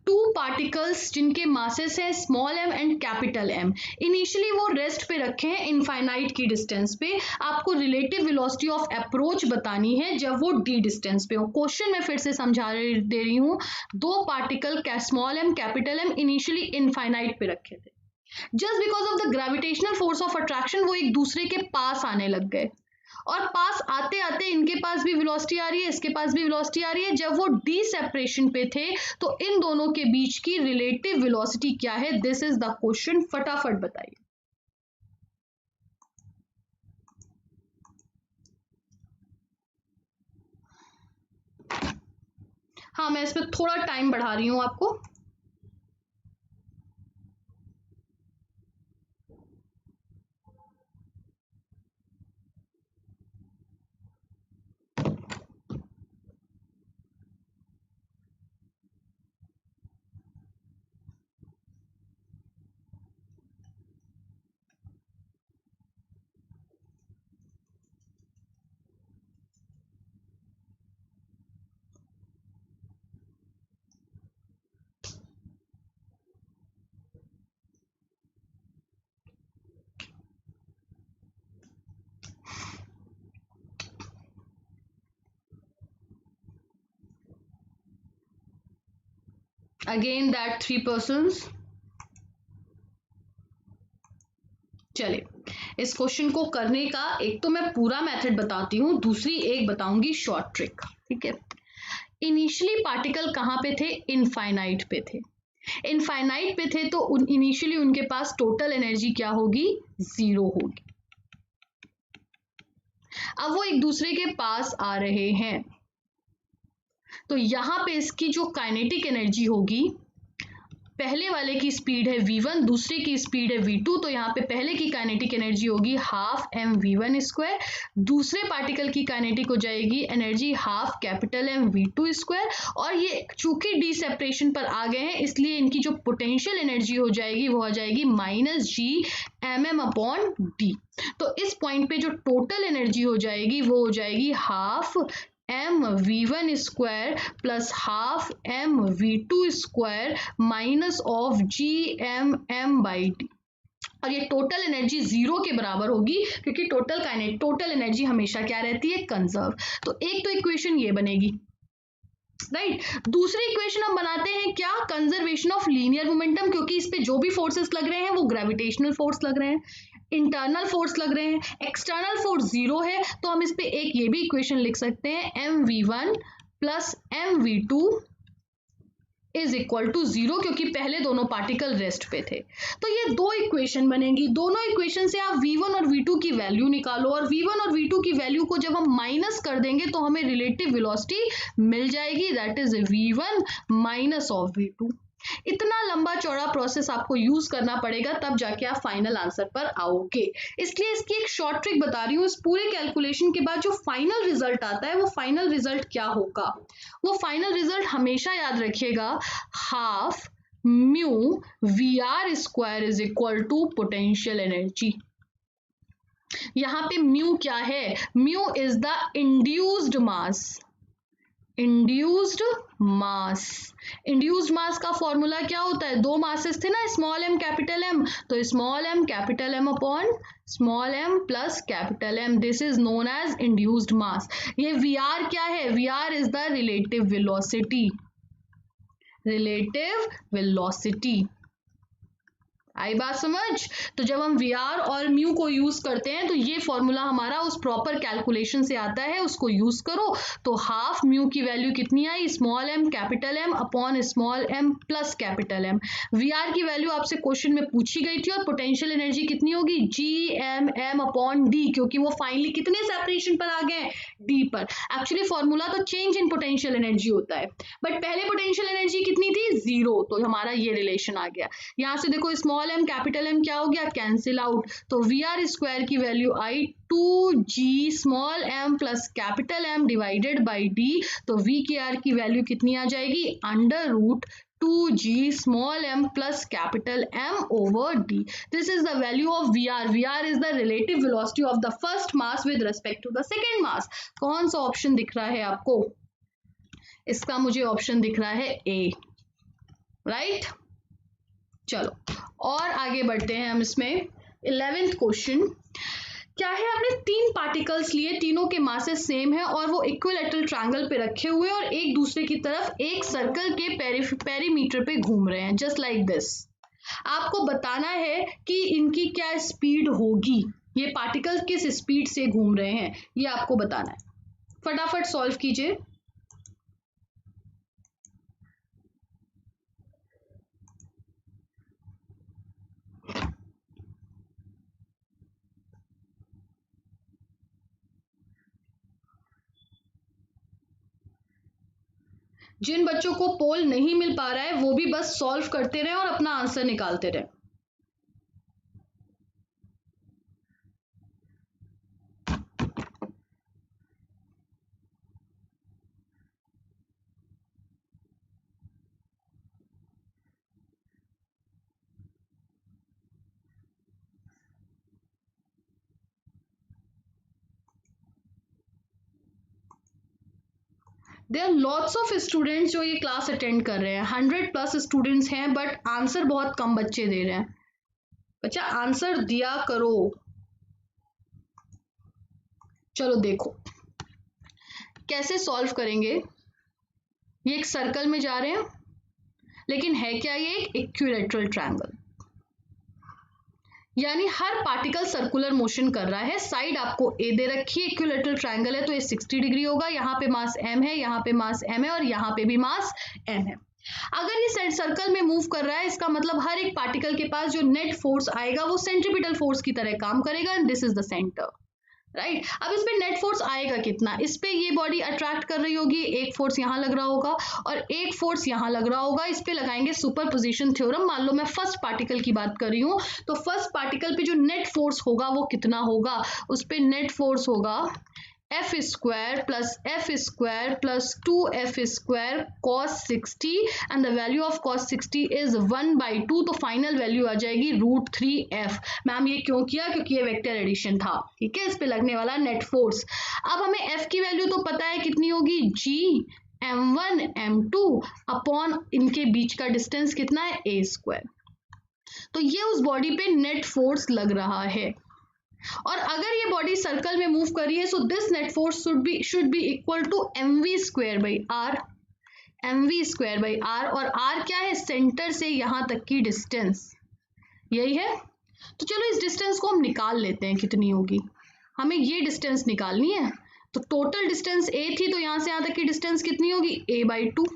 Speaker 1: टू पार्टिकल्स जिनके मासेस हैं small m and capital M, initially वो रेस्ट पे रखे हैं इनफाइनाइट की डिस्टेंस पे। आपको रिलेटिव वेलोसिटी ऑफ अप्रोच बतानी है जब वो d डिस्टेंस पे हो। क्वेश्चन में फिर से समझा दे रही हूँ, दो particle small m capital M initially infinite पे रखे थे, just because of the gravitational force of attraction वो एक दूसरे के पास आने लग गए, और पास आते आते इनके पास भी वेलोसिटी आ रही है, इसके पास भी वेलोसिटी आ रही है। जब वो डी सेपरेशन पे थे तो इन दोनों के बीच की रिलेटिव वेलोसिटी क्या है, दिस इज द क्वेश्चन, फटाफट बताइए। हाँ, मैं इस पर थोड़ा टाइम बढ़ा रही हूं आपको। Again that 3 persons। चलिए, इस क्वेश्चन को करने का एक तो मैं पूरा मेथड बताती हूँ, दूसरी एक बताऊंगी शॉर्ट ट्रिक। ठीक है, इनिशियली पार्टिकल कहाँ पे थे, इनफाइनाइट पे थे। इनफाइनाइट पे थे तो इनिशियली उनके पास टोटल एनर्जी क्या होगी, 0 होगी। अब वो एक दूसरे के पास आ रहे हैं, तो यहां पे इसकी जो काइनेटिक एनर्जी होगी, पहले वाले की स्पीड है v1, दूसरे की स्पीड है v2, तो यहाँ पे पहले की काइनेटिक एनर्जी होगी हाफ mv1², दूसरे पार्टिकल की काइनेटिक हो जाएगी एनर्जी हाफ कैपिटल mv2², और ये चूंकि डी सेपरेशन पर आ गए हैं इसलिए इनकी जो पोटेंशियल एनर्जी हो जाएगी वो हो जाएगी -G/m/d। तो इस पॉइंट पे जो टोटल एनर्जी हो जाएगी वो हो जाएगी half mv1² plus half mv2² minus of Gmm/d, और ये टोटल एनर्जी 0 के बराबर होगी क्योंकि टोटल एनर्जी हमेशा क्या रहती है, कंजर्व। तो एक तो इक्वेशन ये बनेगी, राइट। दूसरी इक्वेशन हम बनाते हैं क्या, कंजर्वेशन ऑफ लीनियर मोमेंटम, क्योंकि इस पे जो भी फोर्सेस लग रहे हैं वो ग्रेविटेशनल फोर्स लग रहे हैं, इंटरनल फोर्स लग रहे हैं, एक्सटर्नल फोर्स 0 है, तो हम इस पे एक ये भी इक्वेशन लिख सकते हैं mv1 plus mv2 is equal to 0, क्योंकि पहले दोनों पार्टिकल रेस्ट पे थे। तो ये दो इक्वेशन बनेंगी, दोनों इक्वेशन से आप v1 और v2 की वैल्यू निकालो, और v1 और v2 की वैल्यू को जब हम माइनस कर देंगे तो हमें रिलेटिव वेलोसिटी मिल जाएगी, that is v1 minus of v2। इतना लंबा चौड़ा प्रोसेस आपको यूज करना पड़ेगा, तब जाके आप फाइनल आंसर पर आओगे। इसलिए इसकी एक शॉर्ट ट्रिक बता रही हूँ। इस पूरे कैलकुलेशन के बाद जो फाइनल रिजल्ट आता है, वो फाइनल रिजल्ट क्या होगा? वो फाइनल रिजल्ट हमेशा याद रखिएगा, half mu v are square is equal to potential energy. यहां पे म्यू क्या है? Mu is the induced mass. Induced mass, induced mass का फॉर्मूला क्या होता है? दो मासेस थे ना, स्मॉल एम कैपिटल एम, तो small m capital M upon small M plus capital M, this is known as induced mass. ये वी आर क्या है? V r is the relative velocity. Relative velocity आई बात समझ? तो जब हम वी आर और म्यू को यूज करते हैं तो ये फॉर्मूला हमारा उस प्रॉपर कैलकुलेशन से आता है, उसको यूज करो। तो हाफ म्यू की वैल्यू कितनी आई? Small m capital M upon small M plus capital M. V r की वैल्यू आपसे क्वेश्चन में पूछी गई थी, और पोटेंशियल एनर्जी कितनी होगी? G M m upon d, क्योंकि वो फाइनली कितने सेपरेशन पर आ गए? डी पर। एक्चुअली फॉर्मूला तो चेंज इन पोटेंशियल एनर्जी होता है, बट पहले पोटेंशियल एनर्जी कितनी थी? 0, तो हमारा ये रिलेशन आ गया। यहां से देखो स्मॉल एम कैपिटल एम क्या हो गया? Cancel out. तो वी आर स्क्वायर की value I 2g small M plus capital M divided by D. तो वी के आर की वैल्यू कितनी आ जाएगी? Under root 2g small m plus capital M over d. This is the value of VR. VR is the relative velocity of the first mass with respect to the second mass. कौन सा ऑप्शन दिख रहा है आपको? इसका मुझे ऑप्शन दिख रहा है A, राइट? चलो और आगे बढ़ते हैं हम इसमें। 11th क्वेश्चन क्या है? आपने 3 पार्टिकल्स लिए, तीनों के मासेस सेम है और वो इक्विलैटरल ट्रायंगल पे रखे हुए और एक दूसरे की तरफ एक सर्कल के पेरीमीटर पे घूम रहे हैं, जस्ट लाइक दिस। आपको बताना है कि इनकी क्या स्पीड होगी, ये पार्टिकल किस स्पीड से घूम रहे हैं, ये आपको बताना है। फटाफट सॉल्व कीजिए। जिन बच्चों को पोल नहीं मिल पा रहा है वो भी बस सॉल्व करते रहे और अपना आंसर निकालते रहे। There are lots of students जो ये क्लास अटेंड कर रहे हैं, 100+ स्टूडेंट्स हैं, बट आंसर बहुत कम बच्चे दे रहे हैं। बच्चा आंसर दिया करो। चलो देखो कैसे सॉल्व करेंगे। ये एक सर्कल में जा रहे हैं, लेकिन है क्या? ये एक इक्विलैटरल ट्रायंगल, यानी हर पार्टिकल सर्कुलर मोशन कर रहा है। साइड आपको ए दे रखी है, इक्विलैटरल ट्रायंगल है तो ये 60 डिग्री होगा। यहाँ पे मास m है, यहाँ पे मास m है और यहाँ पे भी मास m है। अगर ये सर्कल में मूव कर रहा है, इसका मतलब हर एक पार्टिकल के पास जो नेट फोर्स आएगा वो सेंट्रीपिटल फोर्स की तरह काम करेगा, and this is the centre, right? अब इस पे नेट फोर्स आएगा कितना? इस पे ये बॉडी अट्रैक्ट कर रही होगी, एक फोर्स यहाँ लग रहा होगा और एक फोर्स यहाँ लग रहा होगा। इस पे लगाएंगे सुपरपोजिशन थ्योरम। मान लो मैं फर्स्ट पार्टिकल की बात कर रही हूँ, तो फर्स्ट पार्टिकल पे जो नेट फोर्स होगा वो कितना होगा? उस पे नेट फोर्स होगा f square plus 2f square cos 60 and the value of cos 60 is 1/2, तो फाइनल वैल्यू आ जाएगी √3f। मैम ये क्यों किया? क्योंकि ये वेक्टर एडिशन था, ठीक है, इस पे लगने वाला नेट फोर्स। अब हमें f की वैल्यू तो पता है कितनी होगी, g m1 m2 अपॉन इनके बीच का डिस्टेंस कितना है, a स्क्वायर। तो ये उस बॉडी पे नेट फोर्स लग रहा है, और अगर ये बॉडी सर्कल में मूव कर रही है, so this net force should be equal to mv square by R. mv square by R, और r क्या है? सेंटर से यहां तक की डिस्टेंस, यही है। तो चलो इस डिस्टेंस को हम निकाल लेते हैं, कितनी होगी? हमें ये डिस्टेंस निकालनी है, तो टोटल डिस्टेंस a थी तो यहां से यहां तक की डिस्टेंस कितनी होगी a/2।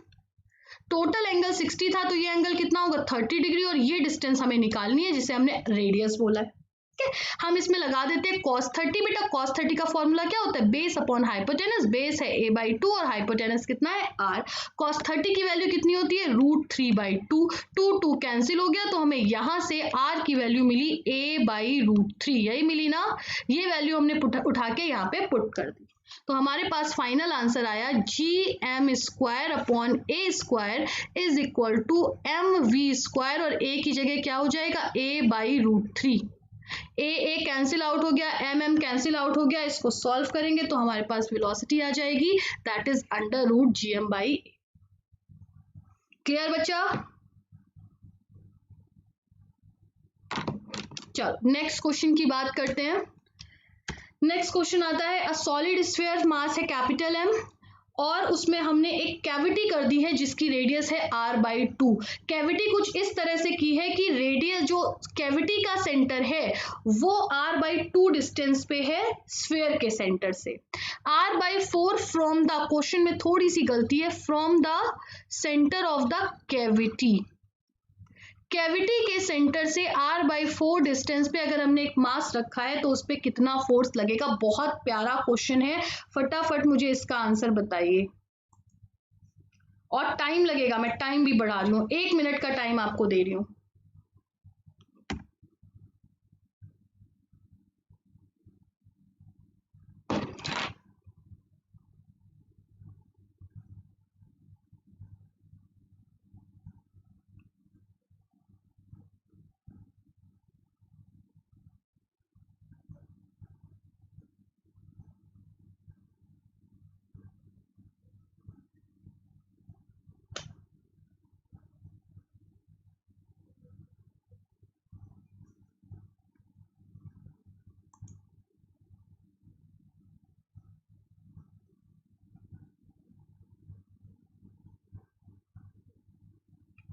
Speaker 1: टोटल एंगल 60 था तो ये एंगल कितना होगा 30 डिग्री, और ये डिस्टेंस हमें निकालनी है जिसे हमने रेडियस बोला है। ठीक है, हम इसमें लगा देते हैं cos 30। बेटा cos 30 का फॉर्मूला क्या होता है, बेस अपॉन हाइपोटेनस। बेस है a/2 और हाइपोटेनस कितना है r। cos 30 की वैल्यू कितनी होती है √3/2। 2 कैंसिल हो गया तो हमें यहां से r की वैल्यू मिली a/√3, यही मिली ना। ये वैल्यू हमने उठा के यहाँ पे पुट कर दी, तो हमारे पास फाइनल आंसर आया gm² upon a² is equal to mv², और a की जगह क्या हो जाएगा a/√3। ए कैंसिल आउट हो गया, एम कैंसिल आउट हो गया, इसको सॉल्व करेंगे तो हमारे पास वेलोसिटी आ जाएगी दैट इज √gm/a। क्लियर बच्चा? चलो नेक्स्ट क्वेश्चन की बात करते हैं। नेक्स्ट क्वेश्चन आता है, अ सॉलिड स्फीयर मास है कैपिटल M और उसमें हमने एक कैविटी कर दी है जिसकी रेडियस है r/2। कैविटी कुछ इस तरह से की है कि रेडियस जो कैविटी का सेंटर है वो r/2 डिस्टेंस पे है स्फीयर के सेंटर से। r/4 फ्रॉम द, क्वेश्चन में थोड़ी सी गलती है, from the centre of the cavity. Cavity के सेंटर से r/4 डिस्टेंस पे अगर हमने एक मास रखा है तो उस पर कितना फोर्स लगेगा। बहुत प्यारा क्वेश्चन है, फटाफट मुझे इसका आंसर बताइए। और टाइम लगेगा, मैं टाइम भी बढ़ा रही हूँ, 1 मिनट का टाइम आपको दे रही हूँ।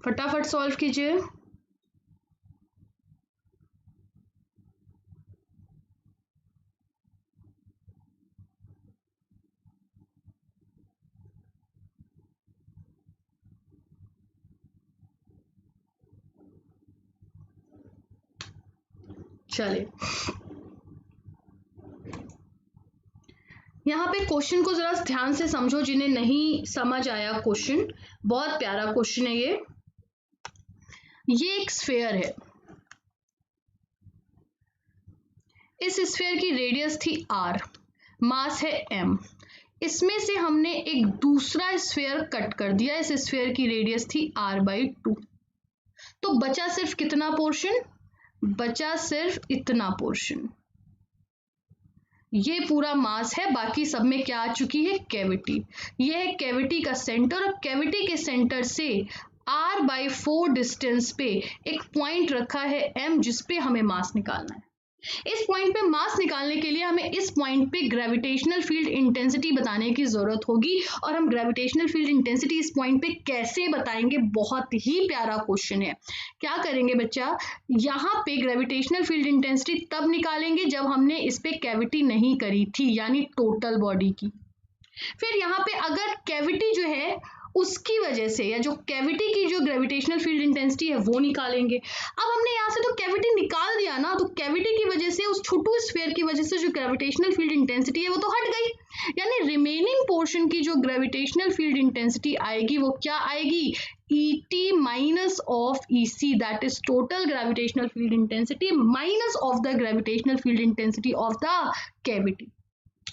Speaker 1: फटाफट सॉल्व कीजिए। चलिए यहाँ पे क्वेश्चन को जरा ध्यान से समझो, जिन्हें नहीं समझ आया क्वेश्चन, बहुत प्यारा क्वेश्चन है ये एक स्फीयर है, इस स्फीयर की रेडियस थी r, मास है m। इसमें से हमने एक दूसरा स्फीयर कट कर दिया, इस स्फीयर की रेडियस थी r/2। तो बचा सिर्फ कितना पोर्शन, बचा सिर्फ इतना पोर्शन। ये पूरा मास है, बाकी सब में क्या आ चुकी है कैविटी। ये है कैविटी का सेंटर, और कैविटी के सेंटर से r/4 डिस्टेंस पे एक पॉइंट रखा है m जिस पे हमें मास निकालना है। इस पॉइंट पे मास निकालने के लिए हमें इस पॉइंट पे ग्रेविटेशनल फील्ड इंटेंसिटी बताने की जरूरत होगी, और हम ग्रेविटेशनल फील्ड इंटेंसिटी इस पॉइंट पे कैसे बताएंगे, बहुत ही प्यारा क्वेश्चन है। क्या करेंगे बच्चा, यहाँ पे ग्रेविटेशनल फील्ड इंटेंसिटी तब निकालेंगे जब हमने इस पे कैविटी नहीं करी थी, यानी टोटल बॉडी की। फिर यहाँ पे अगर कैविटी जो है उसकी वजह से, या जो कैविटी की जो ग्रेविटेशनल फील्ड इंटेंसिटी है वो निकालेंगे। अब हमने यहाँ से तो कैविटी निकाल दिया ना, तो कैविटी की वजह से, उस छोटू स्फीयर की वजह से जो ग्रेविटेशनल फील्ड इंटेंसिटी है वो तो हट गई, यानी रिमेनिंग पोर्शन की जो ग्रेविटेशनल फील्ड इंटेंसिटी आएगी वो क्या आएगी, ET minus of EC, that is total gravitational field intensity minus of the gravitational field intensity of the cavity.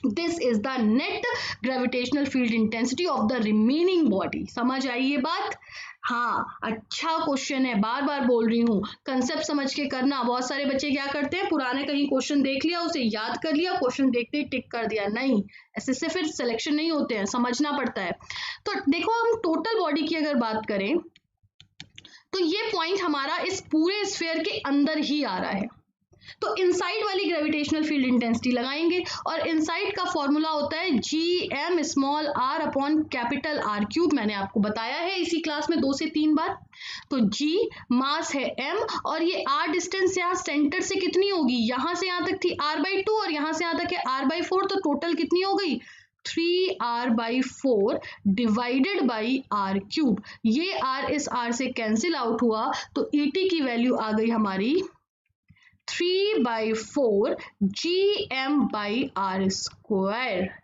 Speaker 1: This is the net gravitational field intensity of the remaining body। समझ आई ये बात? हाँ, अच्छा क्वेश्चन है, बार बार बोल रही हूँ, कंसेप्ट समझ के करना। बहुत सारे बच्चे क्या करते हैं, पुराने कहीं क्वेश्चन देख लिया, उसे याद कर लिया, क्वेश्चन देखते ही टिक कर दिया। नहीं, ऐसे से फिर सिलेक्शन नहीं होते हैं, समझना पड़ता है। तो देखो, हम टोटल बॉडी की अगर बात करें तो ये पॉइंट हमारा इस पूरे स्फीयर के अंदर ही आ रहा है, तो इनसाइड वाली ग्रेविटेशनल फील्ड इंटेंसिटी लगाएंगे, और इनसाइड का फॉर्मूला होता है gm small r upon capital R3। मैंने आपको बताया है इसी क्लास में 2 से 3 बार। तो g मास है m, और ये r डिस्टेंस यहाँ सेंटर से कितनी होगी, यहां से यहां तक थी r/2 और यहां से यहां तक है r/4, तो टोटल कितनी हो गई 3r/4 डिवाइडेड बाई r³। ये r इस r से कैंसिल आउट हुआ तो ET की वैल्यू आ गई हमारी 3/4 gm/r²।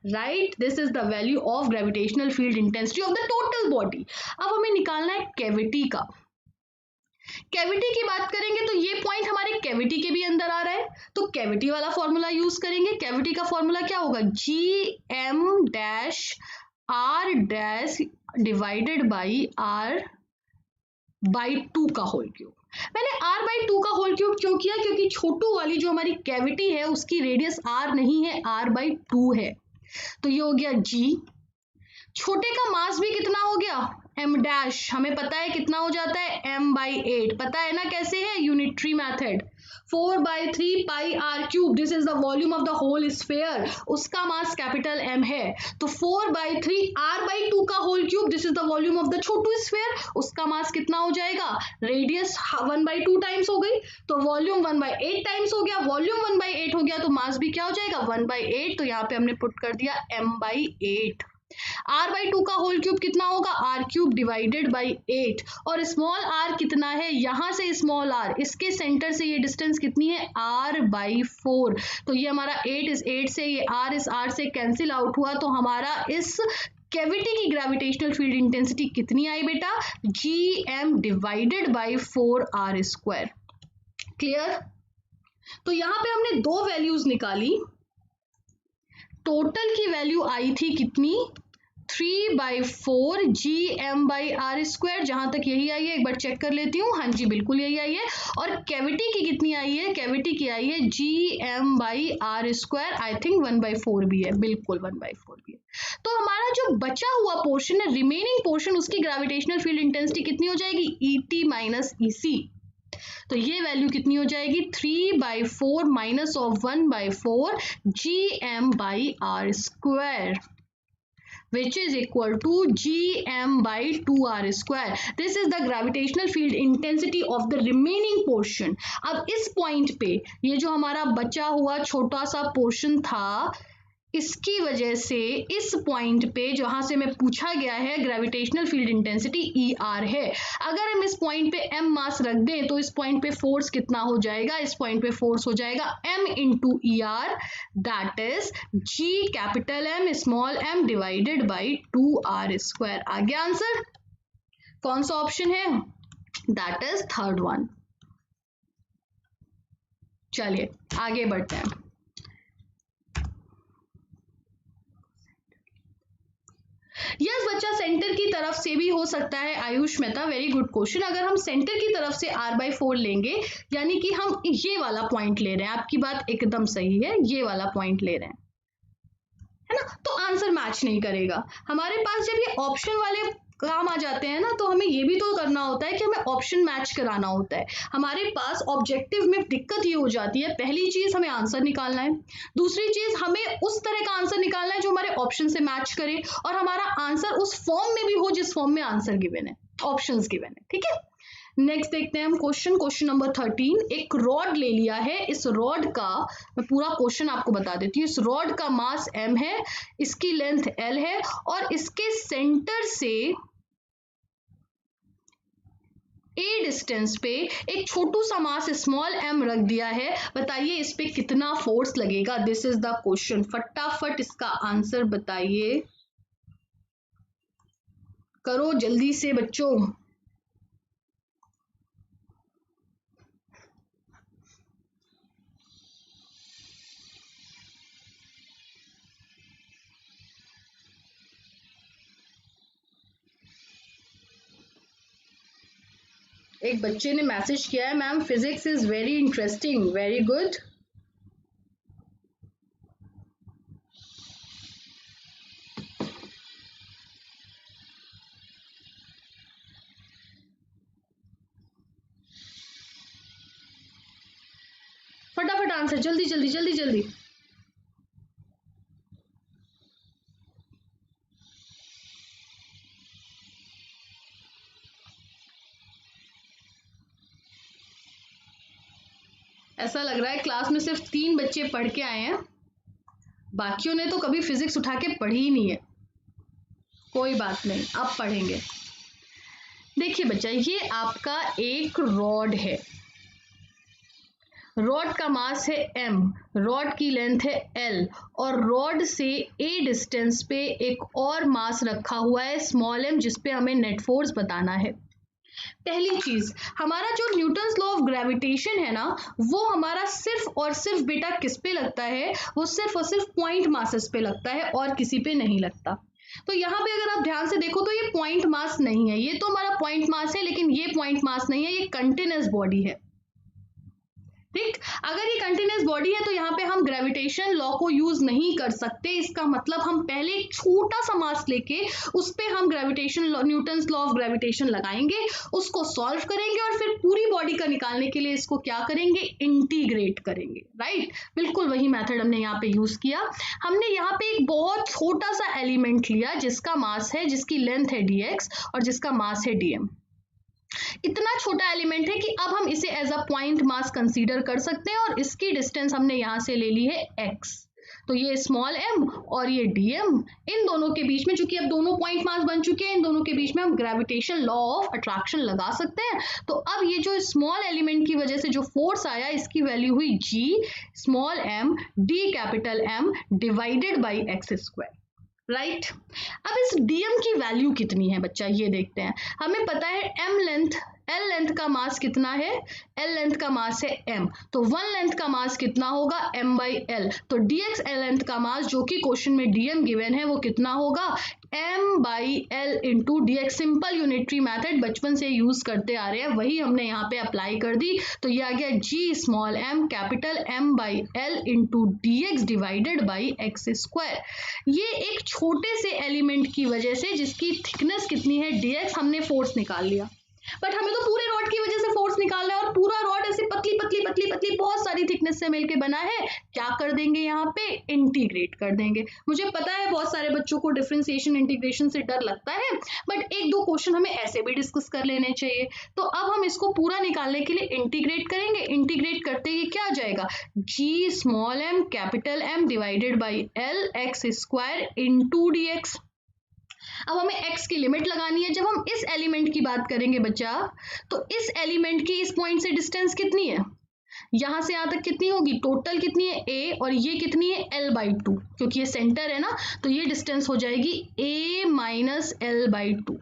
Speaker 1: Right, this is the value of gravitational field intensity of the total body. अब हमें निकालना है कैविटी का। कैविटी की बात करेंगे तो ये पॉइंट हमारे कैविटी के भी अंदर आ रहा है, तो कैविटी वाला फॉर्मूला यूज करेंगे। कैविटी का फॉर्मूला क्या होगा, gm-r- डिवाइडेड बाई r/2 का होल क्यूब। मैंने r/2 का होल क्यूब क्यों किया, क्योंकि छोटू वाली जो हमारी कैविटी है उसकी रेडियस r नहीं है, r/2 है। तो ये हो गया g। छोटे का मास भी कितना हो गया, m', हमें पता है कितना हो जाता है, m/8, पता है ना कैसे है, unitary method. 4/3 pi r³, this is the volume of the whole sphere, उसका मास कैपिटल M है। तो 4/3 r/2 का whole cube, this is the volume of the छोटू स्फीयर, उसका मास कितना हो जाएगा, रेडियस 1/2 टाइम्स हो गई, तो वॉल्यूम 1/8 टाइम्स हो गया। वॉल्यूम 1/8 हो गया तो मास भी क्या हो जाएगा, 1/8। तो यहाँ पे हमने पुट कर दिया m/8। r/2 का होल क्यूब कितना होगा, r³ डिवाइडेड बाई 8, और स्मॉल r कितना है, यहां से स्मॉल r, इसके सेंटर से ये डिस्टेंस कितनी है, r/4। तो ये हमारा 8 इस 8 से, ये r इस r से कैंसिल आउट हुआ, तो हमारा इस कैविटी की ग्रेविटेशनल फील्ड इंटेंसिटी कितनी आई बेटा, gm divided by 4r²। Clear. तो यहां पे हमने दो वैल्यूज निकाली। टोटल की वैल्यू आई थी कितनी, 3/4 gm/r²। जहां तक यही आई है, एक बार चेक कर लेती हूँ, हाँ जी बिल्कुल यही आई है। और कैविटी की कितनी आई है, कैविटी की आई है gm/r², आई थिंक 1/4 भी है, बिल्कुल 1/4 भी है। तो हमारा जो बचा हुआ पोर्शन है, रिमेनिंग पोर्शन, उसकी ग्रेविटेशनल फील्ड इंटेंसिटी कितनी हो जाएगी, ET माइनस EC। तो ये वैल्यू कितनी हो जाएगी, 3/4 minus of 1/4 gm/r², which is equal to gm/2r²। This is the gravitational field intensity of the remaining portion। अब इस पॉइंट पे ये जो हमारा बचा हुआ छोटा सा पोर्शन था, इसकी वजह से इस पॉइंट पे जहां से मैं पूछा गया है ग्रेविटेशनल फील्ड इंटेंसिटी ER है। अगर हम इस पॉइंट पे m मास रख दें तो इस पॉइंट पे फोर्स कितना हो जाएगा, इस पॉइंट पे फोर्स हो जाएगा m into ER, that is G capital M small m divided by 2r²। आ गया आंसर। कौन सा ऑप्शन है, दैट इज थर्ड वन। चलिए आगे बढ़ते हैं। यस बच्चा, सेंटर की तरफ से भी हो सकता है, Ayush Mehta, very good question. अगर हम सेंटर की तरफ से r/4 लेंगे, यानी कि हम ये वाला पॉइंट ले रहे हैं, आपकी बात एकदम सही है, ये वाला पॉइंट ले रहे हैं, है ना, तो आंसर मैच नहीं करेगा हमारे पास। जब ये ऑप्शन वाले काम आ जाते हैं ना, तो हमें ये भी तो करना होता है कि हमें ऑप्शन मैच कराना होता है। हमारे पास ऑब्जेक्टिव में दिक्कत ये हो जाती है, पहली चीज हमें आंसर निकालना है, दूसरी चीज हमें उस तरह का आंसर निकालना है जो हमारे ऑप्शन से मैच करे, और हमारा आंसर उस फॉर्म में भी हो जिस फॉर्म में आंसर गिवन है, ऑप्शंस गिवन है। ठीक है, नेक्स्ट देखते हैं हम क्वेश्चन नंबर 13। एक रॉड ले लिया है, इस रॉड का, मैं पूरा क्वेश्चन आपको बता देती हूँ। इस रॉड का मास m है, इसकी लेंथ l है, और इसके सेंटर से a डिस्टेंस पे एक छोटू सा मास स्मॉल m रख दिया है। बताइए इस पे कितना फोर्स लगेगा, दिस इज द क्वेश्चन। फटाफट इसका आंसर बताइए, करो जल्दी से बच्चों। एक बच्चे ने मैसेज किया है, ma'am physics is very interesting, very good. फटाफट आंसर, जल्दी जल्दी जल्दी जल्दी। ऐसा लग रहा है क्लास में सिर्फ 3 बच्चे पढ़ के आए हैं, बाकियों ने तो कभी फिजिक्स उठा के पढ़ी ही नहीं है, कोई बात नहीं, अब पढ़ेंगे। देखिए बच्चा, ये आपका एक रॉड है, रॉड का मास है m, रॉड की लेंथ है l, और रॉड से a डिस्टेंस पे एक और मास रखा हुआ है स्मॉल m, जिसपे हमें नेट फोर्स बताना है। पहली चीज, हमारा जो न्यूटन्स लॉ ऑफ ग्रेविटेशन है ना, वो हमारा सिर्फ और सिर्फ बेटा किस पे लगता है, वो सिर्फ और सिर्फ पॉइंट मासेस पे लगता है और किसी पे नहीं लगता। तो यहाँ पे अगर आप ध्यान से देखो तो ये पॉइंट मास नहीं है, ये तो हमारा पॉइंट मास है, लेकिन ये पॉइंट मास नहीं है, ये कंटिन्यूअस बॉडी है। ठीक, अगर ये कंटिन्यूअस बॉडी है तो यहाँ पे हम ग्रेविटेशन लॉ को यूज नहीं कर सकते। इसका मतलब हम पहले एक छोटा सा मास लेके उस पे हम gravitation law, Newton's law of gravitation लगाएंगे, उसको सॉल्व करेंगे और फिर पूरी बॉडी का निकालने के लिए इसको क्या करेंगे, इंटीग्रेट करेंगे। राइट, बिल्कुल वही मेथड हमने यहाँ पे यूज किया। हमने यहाँ पे एक बहुत छोटा सा एलिमेंट लिया जिसका मास है, जिसकी लेंथ है dx और जिसका मास है dm। इतना छोटा एलिमेंट है कि अब हम इसे as a point mass consider कर सकते हैं और इसकी डिस्टेंस हमने यहां से ले ली है x। तो ये स्मॉल m और ये dm, इन दोनों के बीच में, चूंकि अब दोनों पॉइंट मास बन चुके हैं, इन दोनों के बीच में हम ग्रेविटेशन लॉ ऑफ अट्रैक्शन लगा सकते हैं। तो अब ये जो स्मॉल एलिमेंट की वजह से जो फोर्स आया, इसकी वैल्यू हुई g small m d capital M divided by x square. Right, अब इस dm की वैल्यू कितनी है बच्चा, ये देखते हैं। हमें पता है m लेंथ, l लेंथ का मास कितना है, l लेंथ का मास है m, तो 1 लेंथ का मास कितना होगा, m बाई l। तो dx l लेंथ का मास, जो कि क्वेश्चन में dm गिवन है, वो कितना होगा, m by l into dx। Simple unitary method बचपन से यूज करते आ रहे हैं, वही हमने यहाँ पे अप्लाई कर दी। तो ये आ गया g small m capital M by l into dx divided by x square. ये एक छोटे से एलिमेंट की वजह से, जिसकी थिकनेस कितनी है dx, हमने फोर्स निकाल लिया। बट हमें तो पूरे रॉड की वजह से फोर्स निकालना है, और पूरा रॉड ऐसे पतली पतली पतली पतली बहुत सारी थिकनेस से मिलके बना है। क्या कर देंगे, यहाँ पे इंटीग्रेट कर देंगे। मुझे पता है बहुत सारे बच्चों को डिफरेंशिएशन इंटीग्रेशन से डर लगता है, बट एक दो क्वेश्चन हमें ऐसे भी डिस्कस कर लेने चाहिए। तो अब हम इसको पूरा निकालने के लिए इंटीग्रेट करेंगे। इंटीग्रेट करते ही क्या आ जाएगा, g small m capital M divided by l x square into dx। अब हमें x की लिमिट लगानी है। जब हम इस एलिमेंट की बात करेंगे बच्चा, तो इस एलिमेंट की इस पॉइंट से डिस्टेंस कितनी है, यहां से यहां तक कितनी होगी, टोटल कितनी है a, और ये कितनी है l बाई 2, क्योंकि ये सेंटर है ना, तो ये डिस्टेंस हो जाएगी a माइनस l बाई 2।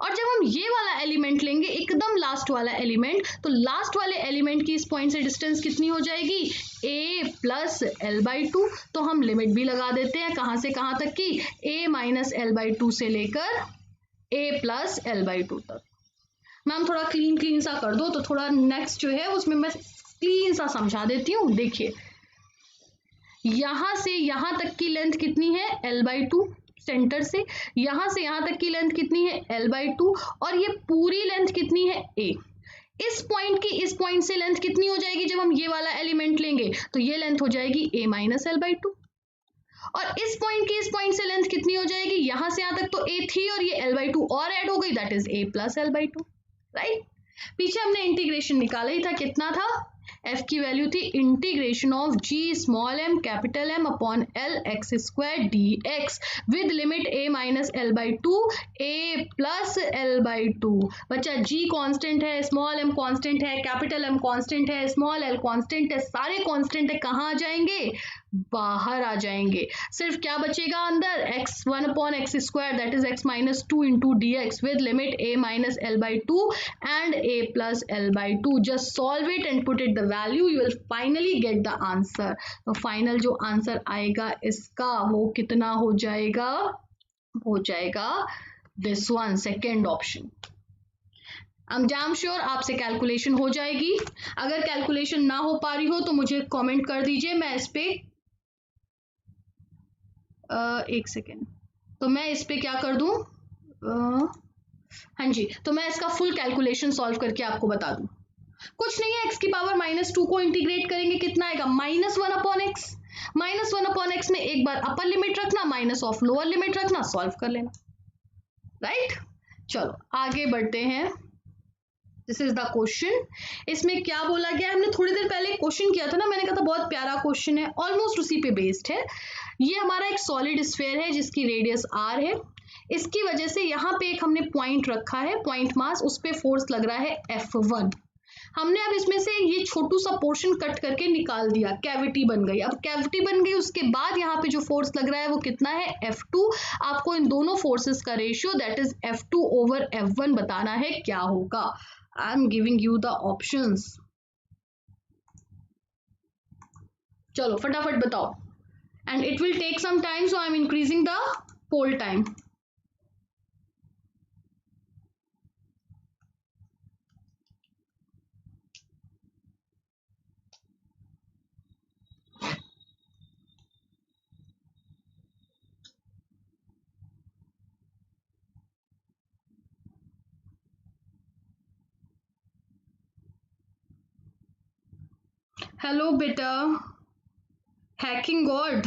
Speaker 1: और जब हम ये वाला एलिमेंट लेंगे, एकदम लास्ट वाला एलिमेंट, तो लास्ट वाले एलिमेंट की इस पॉइंट से डिस्टेंस कितनी हो जाएगी, a प्लस l बाई 2। तो हम लिमिट भी लगा देते हैं, कहां से कहां तक की, a माइनस l बाई 2 से लेकर a प्लस l बाई 2 तक। मैम थोड़ा क्लीन सा कर दो, तो थोड़ा नेक्स्ट जो है उसमें मैं क्लीन सा समझा देती हूँ। देखिए, यहां से यहां तक की लेंथ कितनी है, l बाई 2, सेंटर से यहां तक की लेंथ कितनी है, l बाई 2, और ये पूरी लेंथ कितनी है, a। इस पॉइंट की इस पॉइंट से लेंथ कितनी हो जाएगी, जब हम ये वाला एलिमेंट लेंगे, तो ये लेंथ हो जाएगी a माइनस l बाई 2। और इस पॉइंट की इस पॉइंट से लेंथ कितनी हो जाएगी, यहां से यहां तक तो a थी, और ये l बाई 2 और ऐड हो गई, that is a plus l by 2। Right, पीछे हमने इंटीग्रेशन निकाला ही था, कितना था, f की वैल्यू थी integration of g small m capital M upon l x square dx with limit a minus l by 2 a plus l by 2। बच्चा g कांस्टेंट है, स्मॉल m कांस्टेंट है, कैपिटल M कांस्टेंट है, स्मॉल l कांस्टेंट है, सारे कांस्टेंट है, कहाँ आ जाएंगे, बाहर आ जाएंगे। सिर्फ क्या बचेगा अंदर, x1 upon x square that is x minus 2 into dx with limit a minus l by 2 and a plus l by 2। Just solve it and put it the value, you will finally get the answer. तो फाइनल जो आंसर आएगा इसका, वो कितना हो जाएगा, हो जाएगा this one, second option. I am damn sure आपसे कैलकुलेशन हो जाएगी। अगर कैलकुलेशन ना हो पा रही हो तो मुझे कमेंट कर दीजिए, मैं इस पे एक सेकेंड, तो मैं इस पे क्या कर दूं, हाँ जी, तो मैं इसका फुल कैलकुलेशन सॉल्व करके आपको बता दूं। कुछ नहीं है, x की पावर माइनस 2 को इंटीग्रेट करेंगे, कितना आएगा, minus 1 upon x. Minus 1 upon x में एक बार अपर लिमिट रखना, माइनस ऑफ लोअर लिमिट रखना, सॉल्व कर लेना। राइट, चलो आगे बढ़ते हैं। This is the question. इसमें क्या बोला गया, हमने थोड़ी देर पहले क्वेश्चन किया था ना, मैंने कहा था बहुत प्यारा क्वेश्चन है, ऑलमोस्ट उसी पे बेस्ड है। ये हमारा एक सॉलिड स्फीयर है जिसकी रेडियस r है। इसकी वजह से यहाँ पे एक हमने पॉइंट रखा है, पॉइंट मास, उस पे फोर्स लग रहा है F1। हमने अब इसमें से ये छोटू सा पोर्शन कट करके निकाल दिया, कैविटी बन गई। अब कैविटी बन गई, उसके बाद यहाँ पे जो फोर्स लग रहा है वो कितना है, F2। आपको इन दोनों फोर्सेस का ratio that is F2 over F1 बताना है क्या होगा। I am giving you the options, चलो फटाफट बताओ। And it will take some time, so I am increasing the poll time. Hello बेटा, हैकिंग गॉड।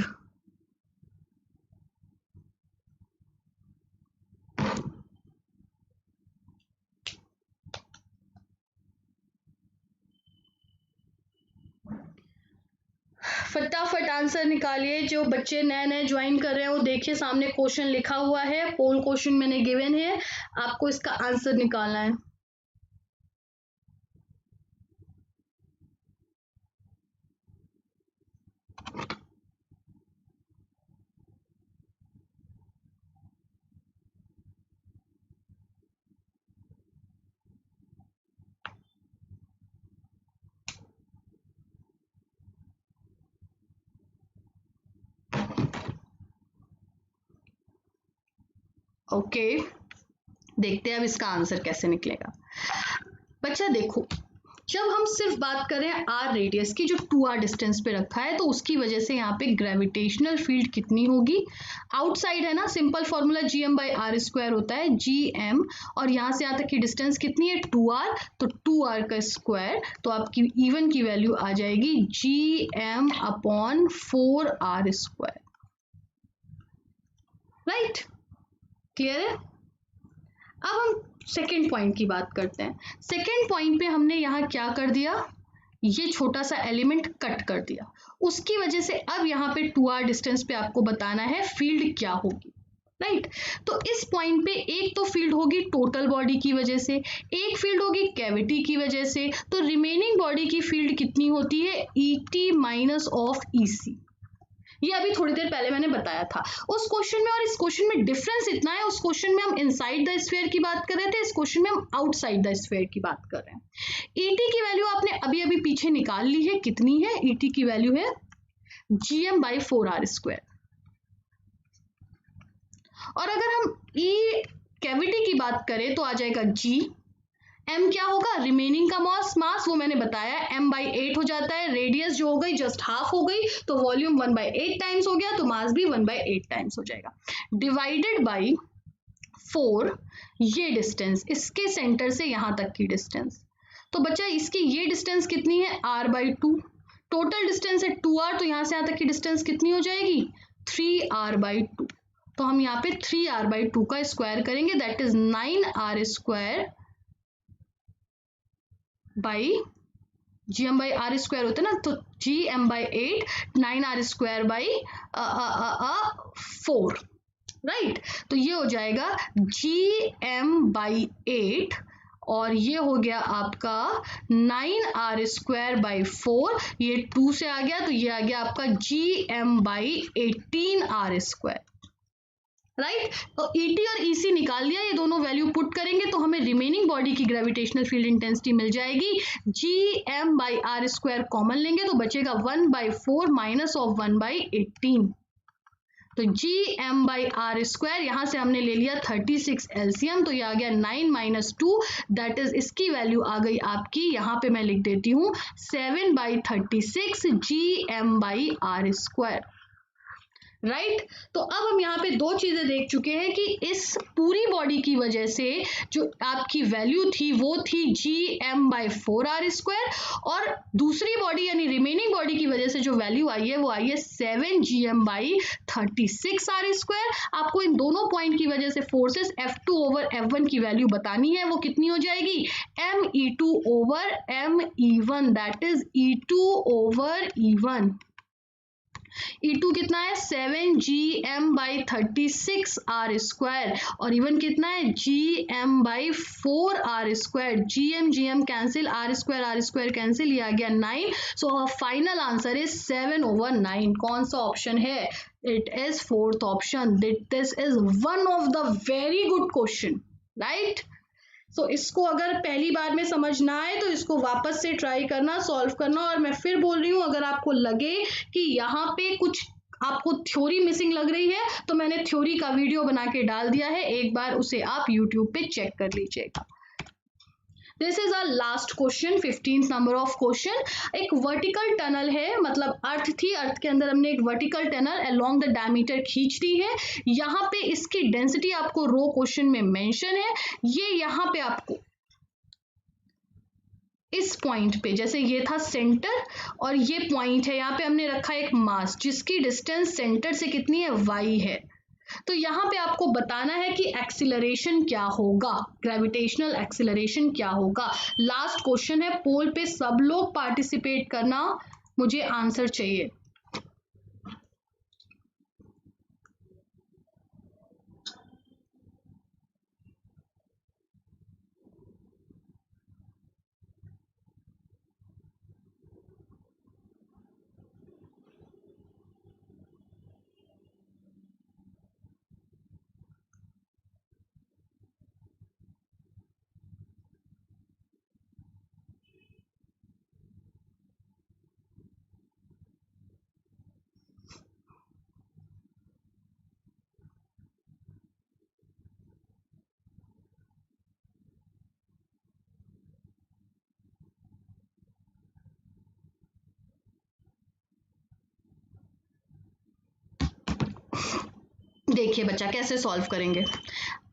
Speaker 1: फटाफट आंसर निकालिए, जो बच्चे नए नए ज्वाइन कर रहे हैं वो देखिए सामने क्वेश्चन लिखा हुआ है, पोल क्वेश्चन मैंने गिवन है, आपको इसका आंसर निकालना है। ओके, देखते हैं अब इसका आंसर कैसे निकलेगा। बच्चा देखो, जब हम सिर्फ बात करें आर रेडियस की, जो 2r डिस्टेंस पे रखा है, तो उसकी वजह से यहाँ पे ग्रेविटेशनल फील्ड कितनी होगी, आउटसाइड है ना, सिंपल फॉर्मूला gm/r² होता है, gm, और यहाँ से यहाँ तक की डिस्टेंस कितनी है 2r, तो 2r का स्क्वायर, तो आपकी इवन की वैल्यू आ जाएगी gm/4r²। राइट, क्लियर है। अब हम सेकेंड पॉइंट की बात करते हैं। सेकेंड पॉइंट पे हमने यहाँ क्या कर दिया, ये छोटा सा एलिमेंट कट कर दिया, उसकी वजह से अब यहाँ पे 2r डिस्टेंस पे आपको बताना है फील्ड क्या होगी। राइट, तो इस पॉइंट पे एक तो फील्ड होगी टोटल बॉडी की वजह से, एक फील्ड होगी कैविटी की वजह से, तो रिमेनिंग बॉडी की फील्ड कितनी होती है, ET माइनस ऑफ EC। ये अभी थोड़ी देर पहले मैंने बताया था। उस क्वेश्चन में और इस क्वेश्चन में डिफरेंस इतना है, उस क्वेश्चन में हम इनसाइड द स्फीयर की बात कर रहे थे, इस क्वेश्चन में हम आउटसाइड द स्फीयर की बात कर रहे हैं। ET की वैल्यू आपने अभी अभी पीछे निकाल ली है, कितनी है, ET की वैल्यू है gm/4r²। और अगर हम E कैविटी की बात करें तो आ जाएगा G, m क्या होगा, रिमेनिंग का मास, वो मैंने बताया m/8 हो जाता है, रेडियस जो हो गई जस्ट हाफ हो गई, तो वॉल्यूम 1/8 टाइम्स हो गया, तो मास भी 1/8 टाइम्स हो जाएगा, डिवाइडेड बाई 4 ये डिस्टेंस, इसके सेंटर से यहां तक की डिस्टेंस। तो बच्चा इसकी ये डिस्टेंस कितनी है, r/2, टोटल डिस्टेंस है 2r, तो यहां से यहां तक की डिस्टेंस कितनी हो जाएगी, 3r/2। तो हम यहाँ पे 3r/2 का स्क्वायर करेंगे, that is 9r² by gm/r² होता है ना, तो gm/8 9r² बाई 4। राइट, तो ये हो जाएगा gm/8 और ये हो गया आपका 9r² बाई 4, ये 2 से आ गया, तो ये आ गया आपका gm/18r²। राइट, तो ET और EC निकाल लिया, ये दोनों वैल्यू पुट करेंगे तो हमें रिमेनिंग बॉडी की ग्रेविटेशनल फील्ड इंटेंसिटी मिल जाएगी, gm/r² कॉमन लेंगे तो बचेगा 1/4 माइनस ऑफ 1/18, तो gm/r², यहां से हमने ले लिया 36 LCM, तो ये आ गया 9 - 2, दैट इज इसकी वैल्यू आ गई आपकी, यहां पे मैं लिख देती हूँ 7/36 gm/r²। राइट, तो अब हम यहाँ पे दो चीजें देख चुके हैं कि इस पूरी बॉडी की वजह से जो आपकी वैल्यू थी वो थी gm/4r², और दूसरी बॉडी यानी रिमेनिंग बॉडी की वजह से जो वैल्यू आई है वो आई है 7 gm/36r²। आपको इन दोनों पॉइंट की वजह से फोर्सेस F2 over F1 की वैल्यू बतानी है, वो कितनी हो जाएगी, m E2 over ME1, that is E2 over E1. E2 कितना है 7gm/36 r स्क्वायर और इवन कितना है gm/4 r square. gm cancel, r square cancel, ये आ गया 9. So final answer is 7/9. कौन सा ऑप्शन है? It is fourth option. This is one of the very good question, right? So इसको अगर पहली बार में समझ ना आए तो इसको वापस से ट्राई करना, सॉल्व करना. और मैं फिर बोल रही हूँ, अगर आपको लगे कि यहाँ पे कुछ आपको थ्योरी मिसिंग लग रही है तो मैंने थ्योरी का वीडियो बना के डाल दिया है, एक बार उसे आप यूट्यूब पे चेक कर लीजिएगा. This is our last question, 15th number of question. एक वर्टिकल टनल है, मतलब अर्थ थी, अर्थ के अंदर हमने एक vertical tunnel along the diameter खींच दी है. यहाँ पे इसकी डेंसिटी आपको रो क्वेश्चन में मेंशन है. ये यहाँ पे आपको इस पॉइंट पे, जैसे ये था सेंटर और ये पॉइंट है, यहाँ पे हमने रखा एक मास जिसकी डिस्टेंस सेंटर से कितनी है, y है. तो यहाँ पे आपको बताना है कि एक्सीलरेशन क्या होगा, ग्रेविटेशनल एक्सीलरेशन क्या होगा. लास्ट क्वेश्चन है, पोल पे सब लोग पार्टिसिपेट करना, मुझे आंसर चाहिए. देखिए बच्चा कैसे सॉल्व करेंगे.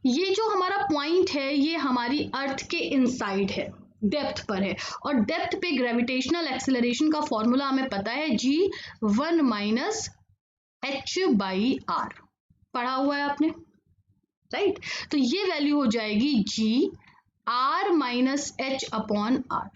Speaker 1: ये जो हमारा पॉइंट है ये हमारी अर्थ के इनसाइड है, डेप्थ पर है, और डेप्थ पे ग्रेविटेशनल एक्सीलरेशन का फॉर्मूला हमें पता है g1 माइनस h/r. पढ़ा हुआ है आपने, राइट? तो ये वैल्यू हो जाएगी g r माइनस h/r.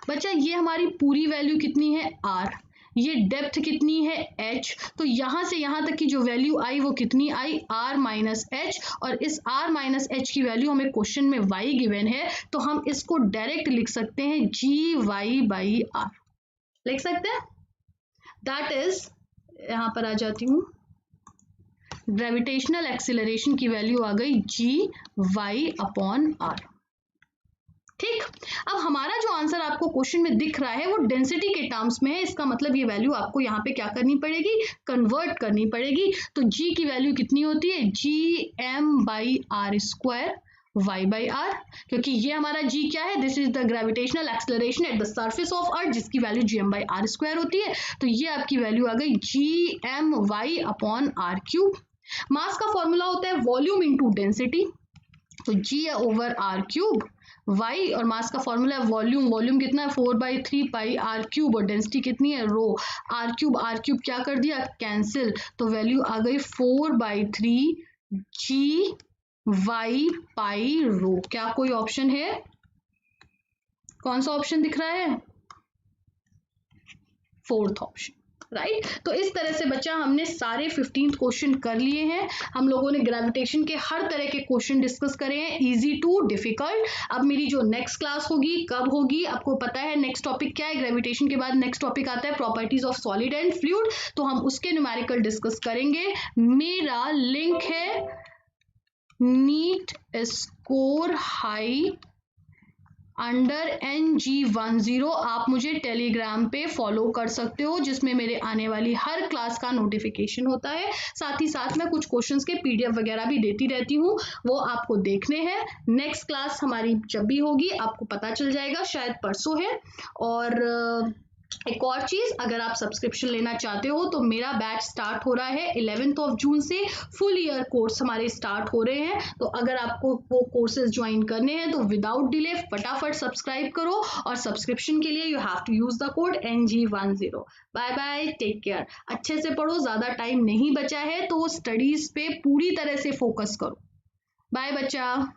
Speaker 1: बच्चा ये हमारी पूरी वैल्यू कितनी है, r. ये डेप्थ कितनी है, h. तो यहां से यहां तक की जो वैल्यू आई वो कितनी आई, r माइनस h. और इस r माइनस h की वैल्यू हमें क्वेश्चन में y गिवन है, तो हम इसको डायरेक्ट लिख सकते हैं gy/r. लिख सकते हैं. दैट इज, यहां पर आ जाती हूं, ग्रेविटेशनल एक्सीलरेशन की वैल्यू आ गई gy/r. ठीक. अब हमारा जो आंसर आपको क्वेश्चन में दिख रहा है वो डेंसिटी के टर्म्स में है, इसका मतलब ये वैल्यू आपको यहाँ पे क्या करनी पड़ेगी, कन्वर्ट करनी पड़ेगी. तो g की वैल्यू कितनी होती है, gm/r स्क्वायर y/r, क्योंकि ये हमारा g क्या है, this is the gravitational acceleration at the surface of earth, जिसकी वैल्यू gm/r स्क्वायर होती है. तो ये आपकी वैल्यू आ गई gmy/r³. मास का फॉर्मूला होता है वॉल्यूम इंटू डेंसिटी, तो g/r³. y और मास का फॉर्मूला है वॉल्यूम, वॉल्यूम कितना है 4/3πr³ और डेंसिटी कितनी है रो. r³ क्या कर दिया, कैंसिल, तो वैल्यू आ गई 4/3gy/π रो. क्या कोई ऑप्शन है, कौन सा ऑप्शन दिख रहा है, फोर्थ ऑप्शन, राइट? तो इस तरह से बच्चा हमने सारे 15 क्वेश्चन कर लिए हैं. हम लोगों ने ग्रेविटेशन के हर तरह के क्वेश्चन डिस्कस करे हैं, इजी टू डिफिकल्ट. अब मेरी जो नेक्स्ट क्लास होगी कब होगी आपको पता है, नेक्स्ट टॉपिक क्या है, ग्रेविटेशन के बाद नेक्स्ट टॉपिक आता है properties of solid and fluid, तो हम उसके न्यूमेरिकल डिस्कस करेंगे. मेरा लिंक है NEET score high under NG10, आप मुझे टेलीग्राम पे फॉलो कर सकते हो, जिसमें मेरे आने वाली हर क्लास का नोटिफिकेशन होता है. साथ ही साथ मैं कुछ क्वेश्चंस के PDF वगैरह भी देती रहती हूँ, वो आपको देखने हैं. नेक्स्ट क्लास हमारी जब भी होगी आपको पता चल जाएगा, शायद परसों है. और एक और चीज, अगर आप सब्सक्रिप्शन लेना चाहते हो तो मेरा बैच स्टार्ट हो रहा है 11 जून से. फुल ईयर कोर्स हमारे स्टार्ट हो रहे हैं, तो अगर आपको वो कोर्सेज ज्वाइन करने हैं तो विदाउट डिले फटाफट सब्सक्राइब करो, और सब्सक्रिप्शन के लिए you have to use the code NG10. Bye bye, take care. अच्छे से पढ़ो, ज्यादा टाइम नहीं बचा है तो स्टडीज पे पूरी तरह से फोकस करो. बाय बच्चा.